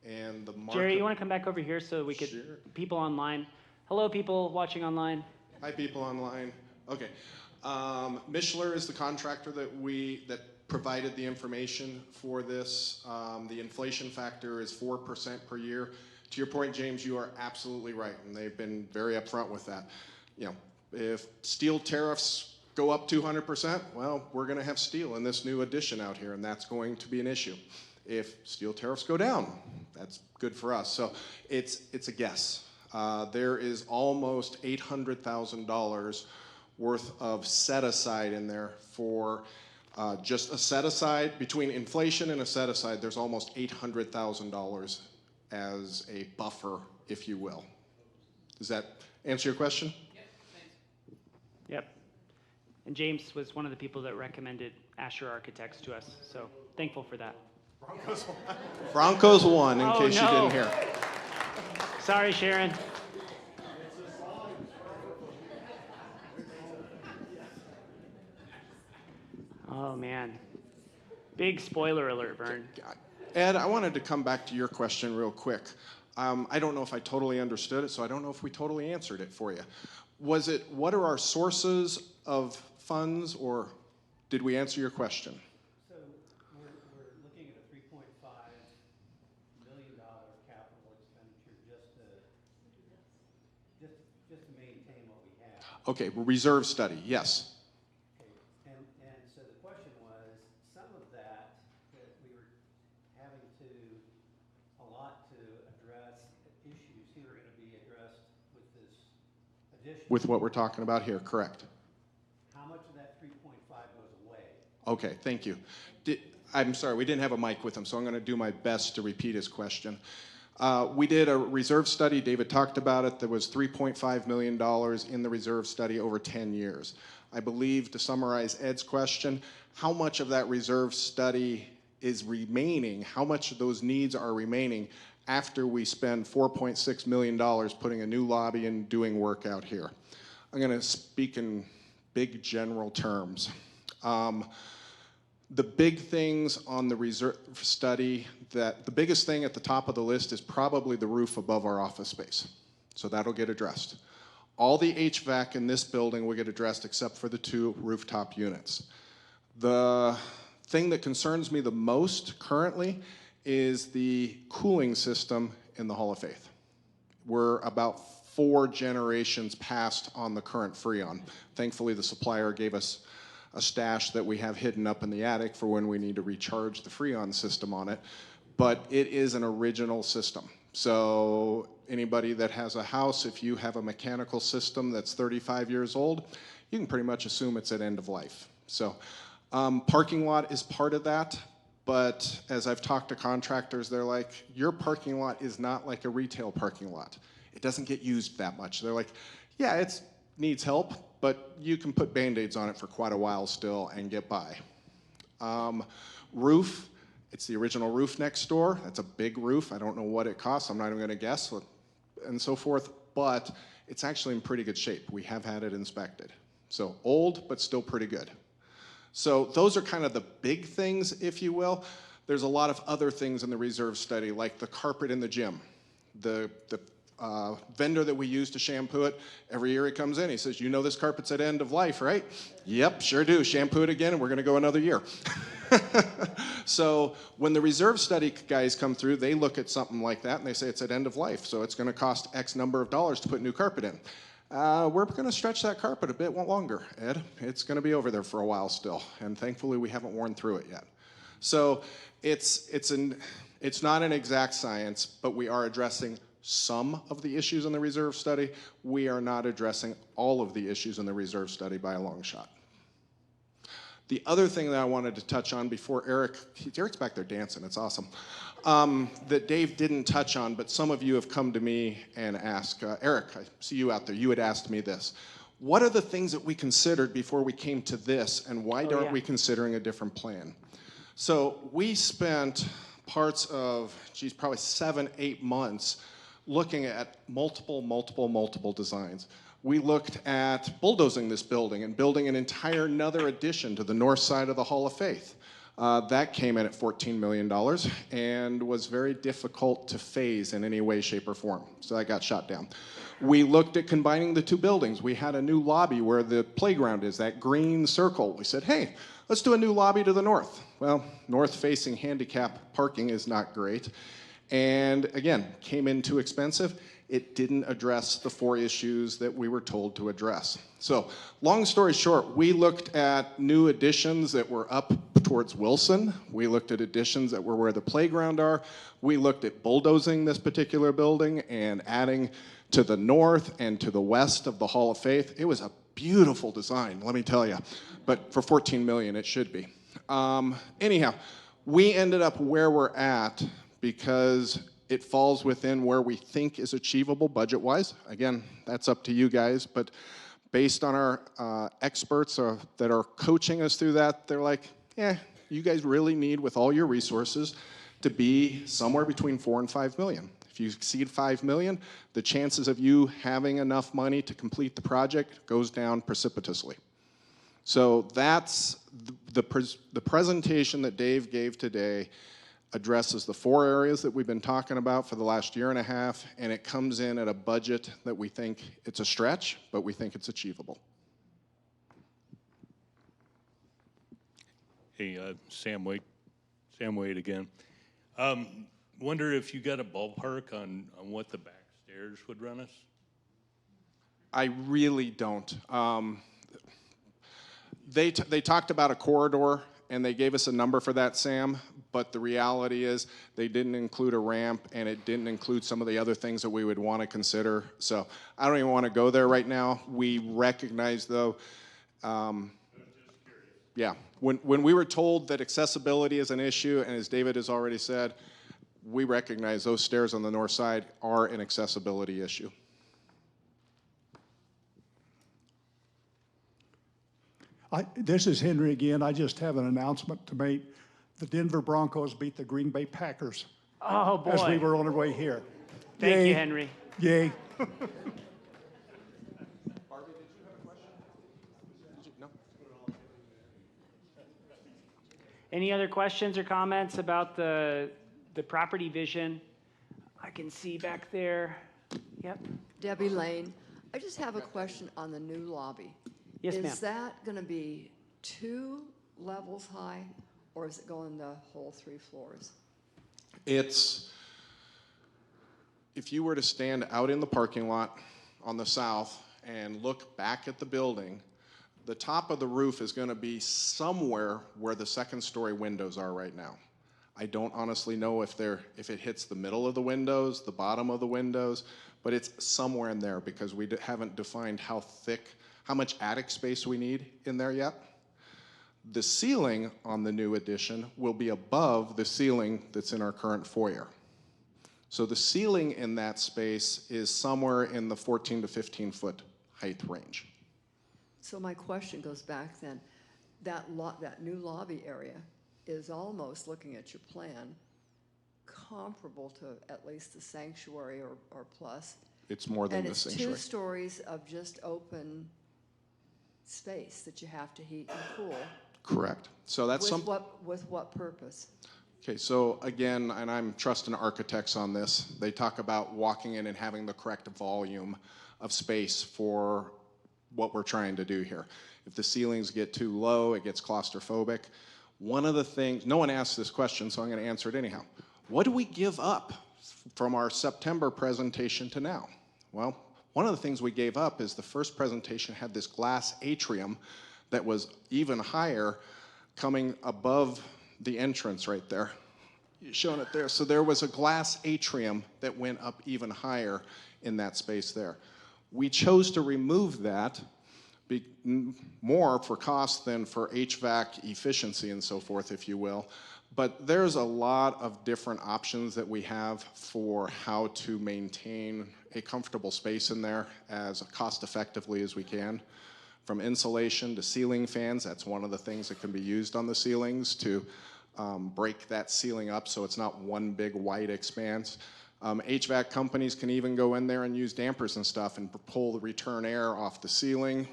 and the market. Jerry, you want to come back over here so we could, Sure. people online. Hello, people watching online. Hi, people online. Okay. Mishler is the contractor that provided the information for this. The inflation factor is 4% per year. To your point, James, you are absolutely right, and they've been very upfront with that. You know, if steel tariffs go up 200%, well, we're going to have steel in this new addition out here, and that's going to be an issue. If steel tariffs go down, that's good for us. So it's a guess. There is almost $800,000 worth of set aside in there for just a set aside. Between inflation and a set aside, there's almost $800,000 as a buffer, if you will. Does that answer your question? Yep. And James was one of the people that recommended Asher Architects to us, so thankful for that. Broncos won, in case you no. didn't hear. Sorry, Sharon. Oh, man. Big spoiler alert, Vern. Ed, I wanted to come back to your question real quick. I don't know if I totally understood it, so I don't know if we totally answered it for you. Was it, what are our sources of funds, or did we answer your question? So we're looking at a $3.5 million capital expenditure just to maintain what we have. Okay, reserve study, yes. And so the question was, some of that we were having to allot to address issues here are going to be addressed with this addition. With what we're talking about here, correct. How much of that 3.5 goes away? Okay, thank you. I'm sorry, we didn't have a mic with him, so I'm going to do my best to repeat his question. We did a reserve study. David talked about it. There was $3.5 million in the reserve study over 10 years. I believe, to summarize Ed's question, how much of that reserve study is remaining? How much of those needs are remaining after we spend $4.6 million putting a new lobby and doing work out here? I'm going to speak in big general terms. The big things on the reserve study, the biggest thing at the top of the list is probably the roof above our office space. So that'll get addressed. All the HVAC in this building will get addressed except for the 2 rooftop units. The thing that concerns me the most currently is the cooling system in the Hall of Faith. We're about 4 generations past on the current Freon. Thankfully, the supplier gave us a stash that we have hidden up in the attic for when we need to recharge the Freon system on it. But it is an original system. So anybody that has a house, if you have a mechanical system that's 35 years old, you can pretty much assume it's at end of life. So parking lot is part of that. But as I've talked to contractors, they're like, your parking lot is not like a retail parking lot. It doesn't get used that much. They're like, yeah, it needs help, but you can put Band-Aids on it for quite a while still and get by. Roof, it's the original roof next door. That's a big roof. I don't know what it costs. I'm not even gonna guess, and so forth, but it's actually in pretty good shape. We have had it inspected. So old, but still pretty good. So those are kind of the big things, if you will. There's a lot of other things in the reserve study, like the carpet in the gym. The vendor that we use to shampoo it, every year he comes in, he says, you know this carpet's at end of life, right? Yep, sure do. Shampoo it again, and we're gonna go another year. So when the reserve study guys come through, they look at something like that, and they say it's at end of life, so it's gonna cost X number of dollars to put new carpet in. We're gonna stretch that carpet a bit longer, Ed. It's gonna be over there for a while still, and thankfully we haven't worn through it yet. So it's not an exact science, but we are addressing some of the issues in the reserve study. We are not addressing all of the issues in the reserve study by a long shot. The other thing that I wanted to touch on before Eric's back there dancing, it's awesome, that Dave didn't touch on, but some of you have come to me and asked, Eric, I see you out there, you had asked me this. What are the things that we considered before we came to this, and why aren't we considering a different plan? So we spent parts of, probably 7-8 months looking at multiple designs. We looked at bulldozing this building and building an entire another addition to the north side of the Hall of Faith. That came in at $14 million and was very difficult to phase in any way, shape, or form. So that got shot down. We looked at combining the two buildings. We had a new lobby where the playground is, that green circle. We said, hey, let's do a new lobby to the north. Well, north-facing handicap parking is not great. And again, came in too expensive. It didn't address the 4 issues that we were told to address. So, long story short, we looked at new additions that were up towards Wilson. We looked at additions that were where the playground are. We looked at bulldozing this particular building and adding to the north and to the west of the Hall of Faith. It was a beautiful design, let me tell you. But for $14 million, it should be. Anyhow, we ended up where we're at because it falls within where we think is achievable budget-wise. Again, that's up to you guys, but based on our experts that are coaching us through that, they're like, yeah, you guys really need, with all your resources, to be somewhere between 4 and 5 million. If you exceed 5 million, the chances of you having enough money to complete the project goes down precipitously. So that's the presentation that Dave gave today addresses the 4 areas that we've been talking about for the last 1.5 years, and it comes in at a budget that we think it's a stretch, but we think it's achievable. Hey, Sam Wade again. Wonder if you got a ballpark on what the back stairs would run us? I really don't. They talked about a corridor, and they gave us a number for that, Sam, but the reality is they didn't include a ramp, and it didn't include some of the other things that we would want to consider. So I don't even want to go there right now. We recognize, though, yeah, when we were told that accessibility is an issue, and as David has already said, we recognize those stairs on the north side are an accessibility issue. This is Henry again. I just have an announcement to make. The Denver Broncos beat the Green Bay Packers. Oh, boy. As we were on our way here. Thank Yay. you, Henry. Yay. Barbie, did you have a question? No? Any other questions or comments about the property vision? I can see back there. Yep. Debbie Lane, I just have a question on the new lobby. Yes, ma'am. Is that going to be 2 levels high, or is it going the whole 3 floors? It's, if you were to stand out in the parking lot on the south and look back at the building, the top of the roof is going to be somewhere where the 2nd-story windows are right now. I don't honestly know if it hits the middle of the windows, the bottom of the windows, but it's somewhere in there because we haven't defined how much attic space we need in there yet. The ceiling on the new addition will be above the ceiling that's in our current foyer. So the ceiling in that space is somewhere in the 14 to 15 foot height range. So my question goes back then. That new lobby area is almost, looking at your plan, comparable to at least the sanctuary or plus. It's more than the sanctuary. And it's 2 stories of just open space that you have to heat and cool. Correct. So that's with what purpose? Okay, so again, and I'm trusting architects on this, they talk about walking in and having the correct volume of space for what we're trying to do here. If the ceilings get too low, it gets claustrophobic. One of the things, no one asked this question, so I'm going to answer it anyhow. What do we give up from our September presentation to now? Well, one of the things we gave up is the first presentation had this glass atrium that was even higher coming above the entrance right there. You're showing it there. So there was a glass atrium that went up even higher in that space there. We chose to remove that more for cost than for HVAC efficiency and so forth, if you will. But there's a lot of different options that we have for how to maintain a comfortable space in there as cost effectively as we can. From insulation to ceiling fans, that's one of the things that can be used on the ceilings to break that ceiling up so it's not one big wide expanse. HVAC companies can even go in there and use dampers and stuff and pull the return air off the ceiling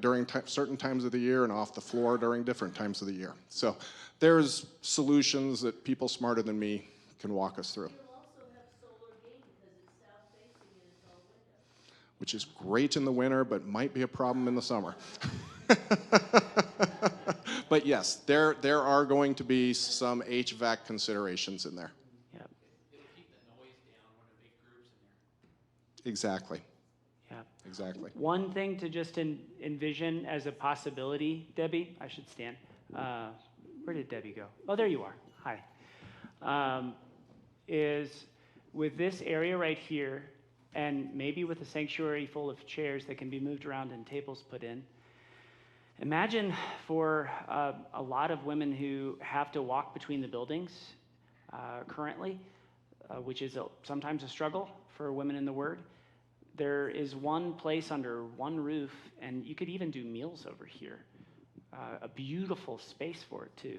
during certain times of the year and off the floor during different times of the year. So there's solutions that people smarter than me can walk us through. You'll also have solar gain because it's south-facing and it's all window. Which is great in the winter, but might be a problem in the summer. But yes, there are going to be some HVAC considerations in there. Yeah. It'll keep the noise down when a big group's in there. Exactly. Yeah. Exactly. One thing to just envision as a possibility, Debbie, I should stand. Where did Debbie go? Oh, there you are. Hi. Is with this area right here, and maybe with a sanctuary full of chairs that can be moved around and tables put in, imagine for a lot of women who have to walk between the buildings currently, which is sometimes a struggle for women in the Word. There is one place under one roof, and you could even do meals over here. A beautiful space for it, too.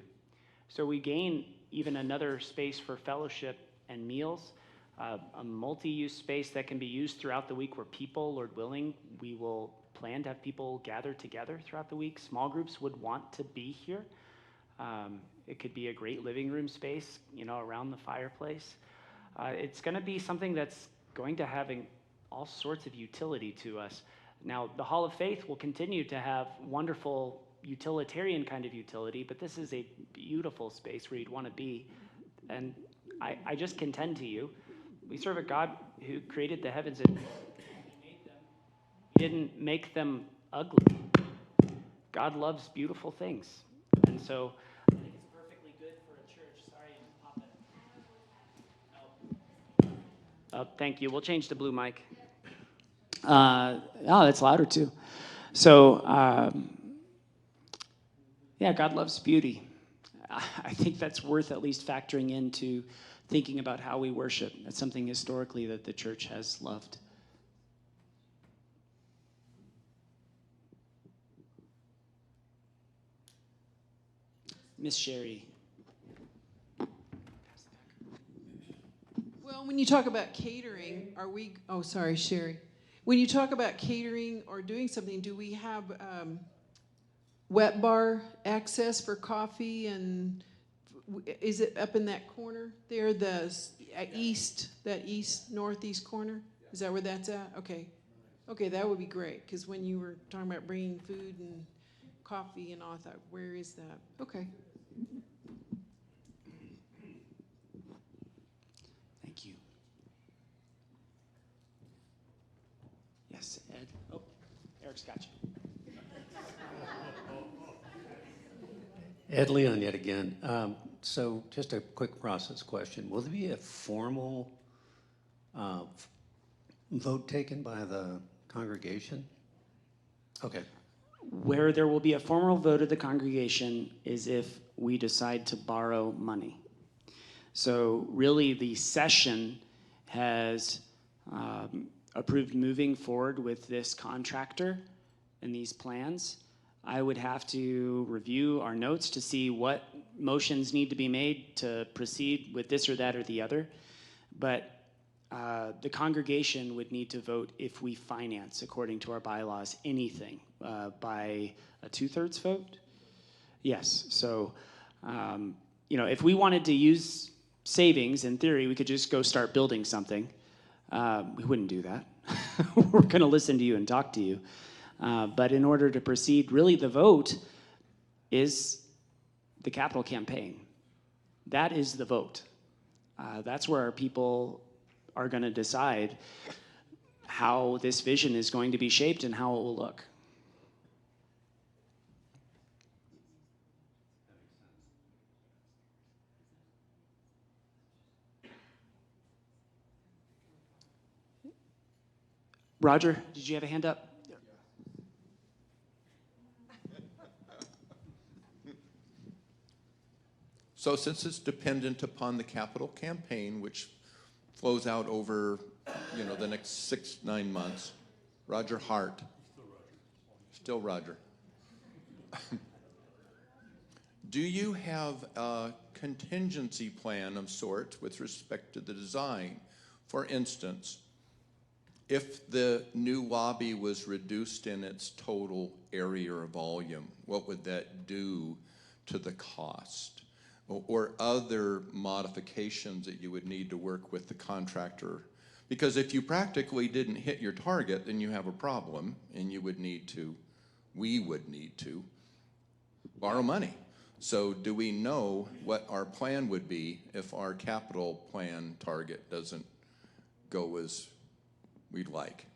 So we gain even another space for fellowship and meals, a multi-use space that can be used throughout the week where people, Lord willing, we will plan to have people gather together throughout the week. Small groups would want to be here. It could be a great living room space, around the fireplace. It's going to be something that's going to have all sorts of utility to us. Now, the Hall of Faith will continue to have wonderful utilitarian kind of utility, but this is a beautiful space where you'd want to be. And I just contend to you, we serve a God who created the heavens and he didn't make them ugly. God loves beautiful things. And so I think it's perfectly good for a church. Sorry, pop it. Thank you. We'll change to blue mic. That's louder too. So, yeah, God loves beauty. I think that's worth at least factoring into thinking about how we worship. That's something historically that the church has loved. Miss Sherry. Well, when you talk about catering, sorry, Sherry. When you talk about catering or doing something, do we have wet bar access for coffee? And is it up in that corner there, the northeast corner? Is that where that's at? Okay. Okay, that would be great, because when you were talking about bringing food and coffee and all, I thought, where is that? Okay. Thank you. Yes, Ed. Oh, Eric's got you. Ed Leon yet again. So just a quick process question. Will there be a formal vote taken by the congregation? Okay. Where there will be a formal vote of the congregation is if we decide to borrow money. So really the session has approved moving forward with this contractor and these plans. I would have to review our notes to see what motions need to be made to proceed with this or that or the other. But the congregation would need to vote if we finance, according to our bylaws, anything by a 2/3 vote. Yes. So, if we wanted to use savings, in theory, we could just go start building something. We wouldn't do that. We're going to listen to you and talk to you. But in order to proceed, really the vote is the capital campaign. That is the vote. That's where our people are going to decide how this vision is going to be shaped and how it will look. Roger, did you have a hand up? So since it's dependent upon the capital campaign, which flows out over, the next 6-9 months, Roger Hart. Still Roger. Do you have a contingency plan of sorts with respect to the design? For instance, if the new lobby was reduced in its total area or volume, what would that do to the cost? Or other modifications that you would need to work with the contractor? Because if you practically didn't hit your target, then you have a problem, and we would need to borrow money. So do we know what our plan would be if our capital plan target doesn't go as we'd like?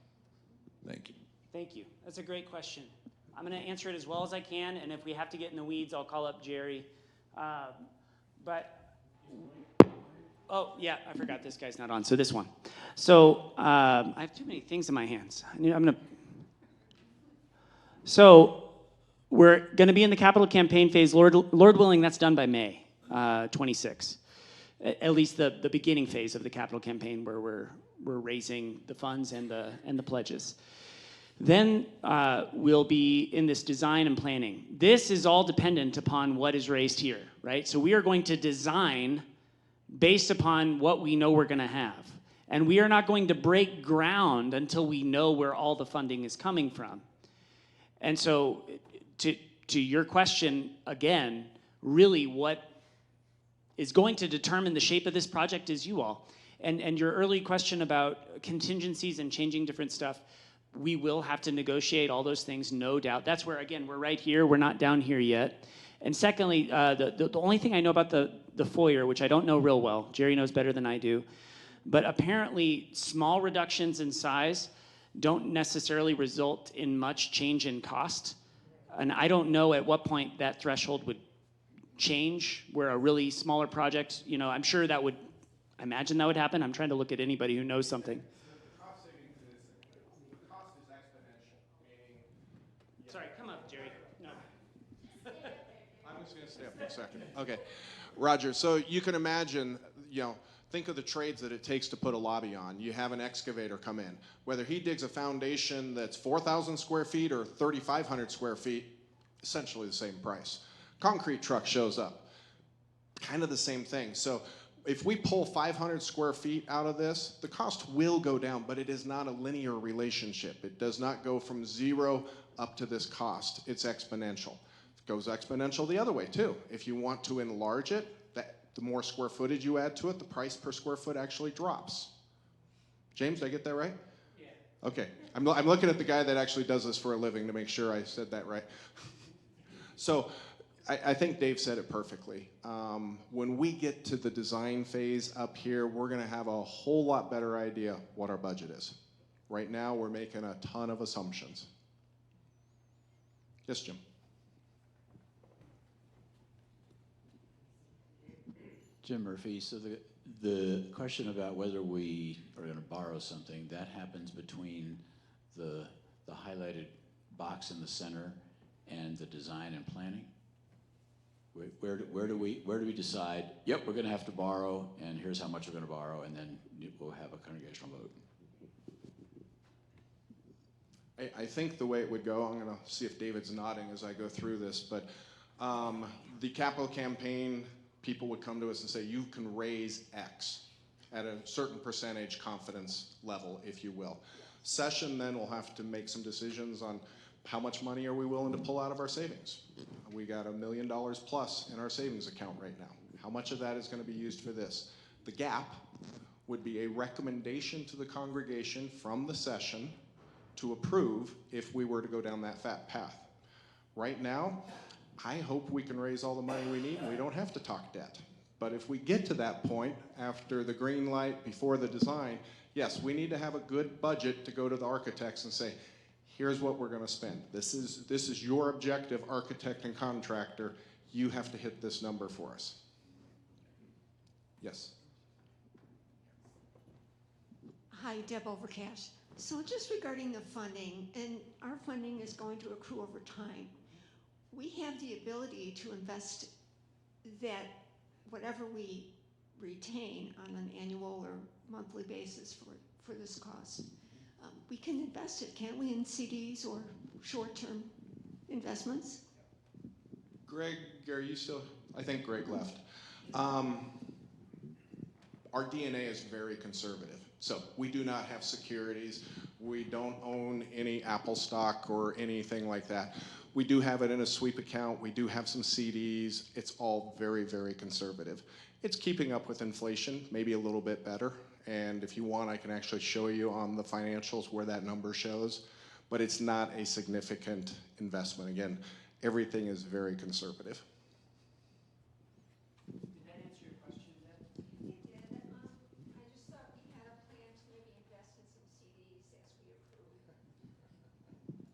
Thank you. Thank you. That's a great question. I'm going to answer it as well as I can, and if we have to get in the weeds, I'll call up Jerry. Oh, yeah, I forgot this guy's not on, so this one. So I have too many things in my hands. So we're going to be in the capital campaign phase. Lord willing, that's done by May 26. At least the beginning phase of the capital campaign, where we're raising the funds and the pledges. Then we'll be in this design and planning. This is all dependent upon what is raised here, right? So we are going to design based upon what we know we're going to have. And we are not going to break ground until we know where all the funding is coming from. And so to your question, again, really what is going to determine the shape of this project is you all. And your early question about contingencies and changing different stuff, we will have to negotiate all those things, no doubt. That's where, again, we're right here. We're not down here yet. And secondly, the only thing I know about the foyer, which I don't know real well, Jerry knows better than I do, but apparently small reductions in size don't necessarily result in much change in cost. And I don't know at what point that threshold would change, where a really smaller project, I'm sure that would, I imagine that would happen. I'm trying to look at anybody who knows something. Sorry, come up, Jerry. No. I'm just going to stay up for a second. Okay. Roger, so you can imagine, think of the trades that it takes to put a lobby on. You have an excavator come in. Whether he digs a foundation that's 4,000 square feet or 3,500 square feet, essentially the same price. Concrete truck shows up. Kind of the same thing. So if we pull 500 square feet out of this, the cost will go down, but it is not a linear relationship. It does not go from zero up to this cost. It's exponential. It goes exponential the other way too. If you want to enlarge it, the more square footage you add to it, the price per square foot actually drops. James, did I get that right? Yeah. Okay. I'm looking at the guy that actually does this for a living to make sure I said that right. So I think Dave said it perfectly. When we get to the design phase up here, we're going to have a whole lot better idea what our budget is. Right now, we're making a ton of assumptions. Yes, Jim. Jim Murphy. So the question about whether we are going to borrow something, that happens between the highlighted box in the center and the design and planning? Where do we decide, yep, we're going to have to borrow, and here's how much we're going to borrow, and then we'll have a congregational vote? I think the way it would go, I'm going to see if David's nodding as I go through this, but the capital campaign, people would come to us and say, you can raise X at a certain percentage confidence level, if you will. Session then will have to make some decisions on how much money are we willing to pull out of our savings. We got $1 million plus in our savings account right now. How much of that is going to be used for this? The gap would be a recommendation to the congregation from the session to approve if we were to go down that path. Right now, I hope we can raise all the money we need and we don't have to talk debt. But if we get to that point after the green light, before the design, yes, we need to have a good budget to go to the architects and say, here's what we're going to spend. This is your objective, architect and contractor. You have to hit this number for us. Yes. Hi, Deb Overcash. So just regarding the funding, and our funding is going to accrue over time, we have the ability to invest that whatever we retain on an annual or monthly basis for this cost. We can invest it, can't we, in CDs or short-term investments? Greg, are you still? I think Greg left. Our DNA is very conservative. So we do not have securities. We don't own any Apple stock or anything like that. We do have it in a sweep account. We do have some CDs. It's all very, very conservative. It's keeping up with inflation, maybe a little bit better. And if you want, I can actually show you on the financials where that number shows. But it's not a significant investment. Again, everything is very conservative. Did that answer your question, Deb? It did. I just thought we had a plan to maybe invest in some CDs as we approve.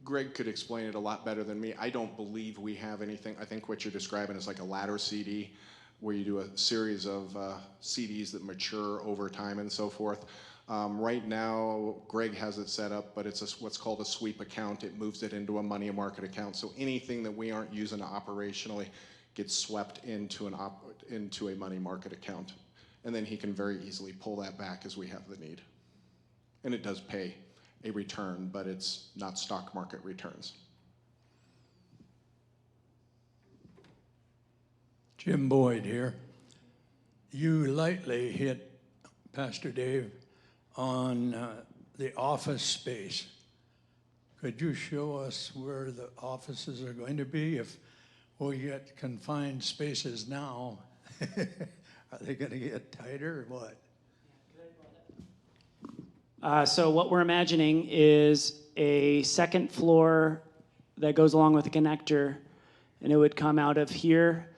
Greg could explain it a lot better than me. I don't believe we have anything. I think what you're describing is like a ladder CD where you do a series of CDs that mature over time and so forth. Right now, Greg has it set up, but it's what's called a sweep account. It moves it into a money market account. So anything that we aren't using operationally gets swept into a money market account. And then he can very easily pull that back as we have the need. And it does pay a return, but it's not stock market returns. Jim Boyd here. You lightly hit, Pastor Dave, on the office space. Could you show us where the offices are going to be? If we get confined spaces now, are they going to get tighter or what? So what we're imagining is a second floor that goes along with a connector, and it would come out of here.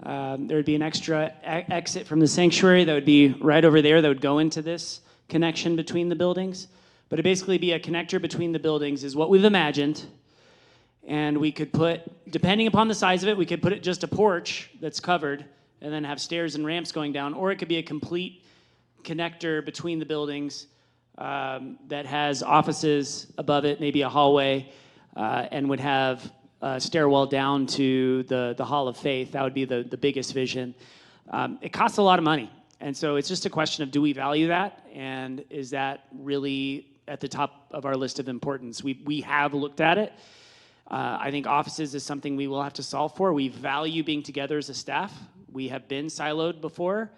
There would be an extra exit from the sanctuary that would be right over there that would go into this connection between the buildings. But it'd basically be a connector between the buildings is what we've imagined. And we could put, depending upon the size of it, we could put it just a porch that's covered and then have stairs and ramps going down, or it could be a complete connector between the buildings that has offices above it, maybe a hallway, and would have a stairwell down to the Hall of Faith. That would be the biggest vision. It costs a lot of money. And so it's just a question of, do we value that? And is that really at the top of our list of importance? We have looked at it. I think offices is something we will have to solve for. We value being together as a staff. We have been siloed before,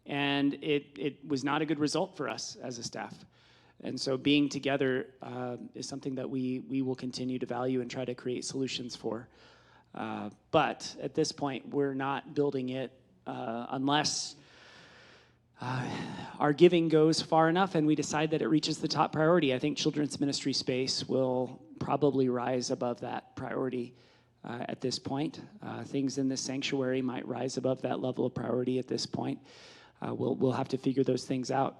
and it was not a good result for us as a staff. And so being together is something that we will continue to value and try to create solutions for. But at this point, we're not building it unless our giving goes far enough and we decide that it reaches the top priority. I think children's ministry space will probably rise above that priority at this point. Things in this sanctuary might rise above that level of priority at this point. We'll have to figure those things out.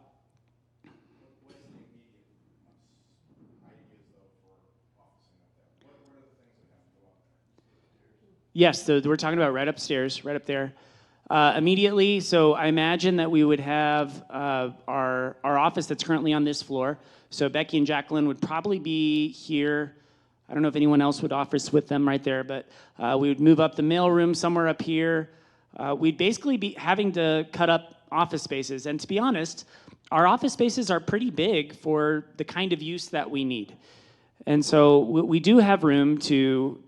Yes, so we're talking about right upstairs, right up there. Immediately, so I imagine that we would have our office that's currently on this floor. So Becky and Jacqueline would probably be here. I don't know if anyone else would office with them right there, but we would move up the mail room somewhere up here. We'd basically be having to cut up office spaces. And to be honest, our office spaces are pretty big for the kind of use that we need. And so we do have room to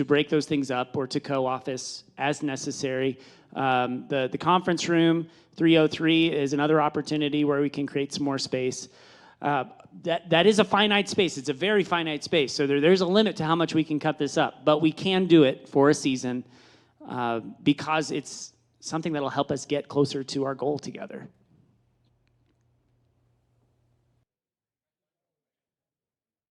break those things up or to co-office as necessary. The conference room, 303, is another opportunity where we can create some more space. That is a finite space. It's a very finite space. So there's a limit to how much we can cut this up. But we can do it for a season because it's something that'll help us get closer to our goal together.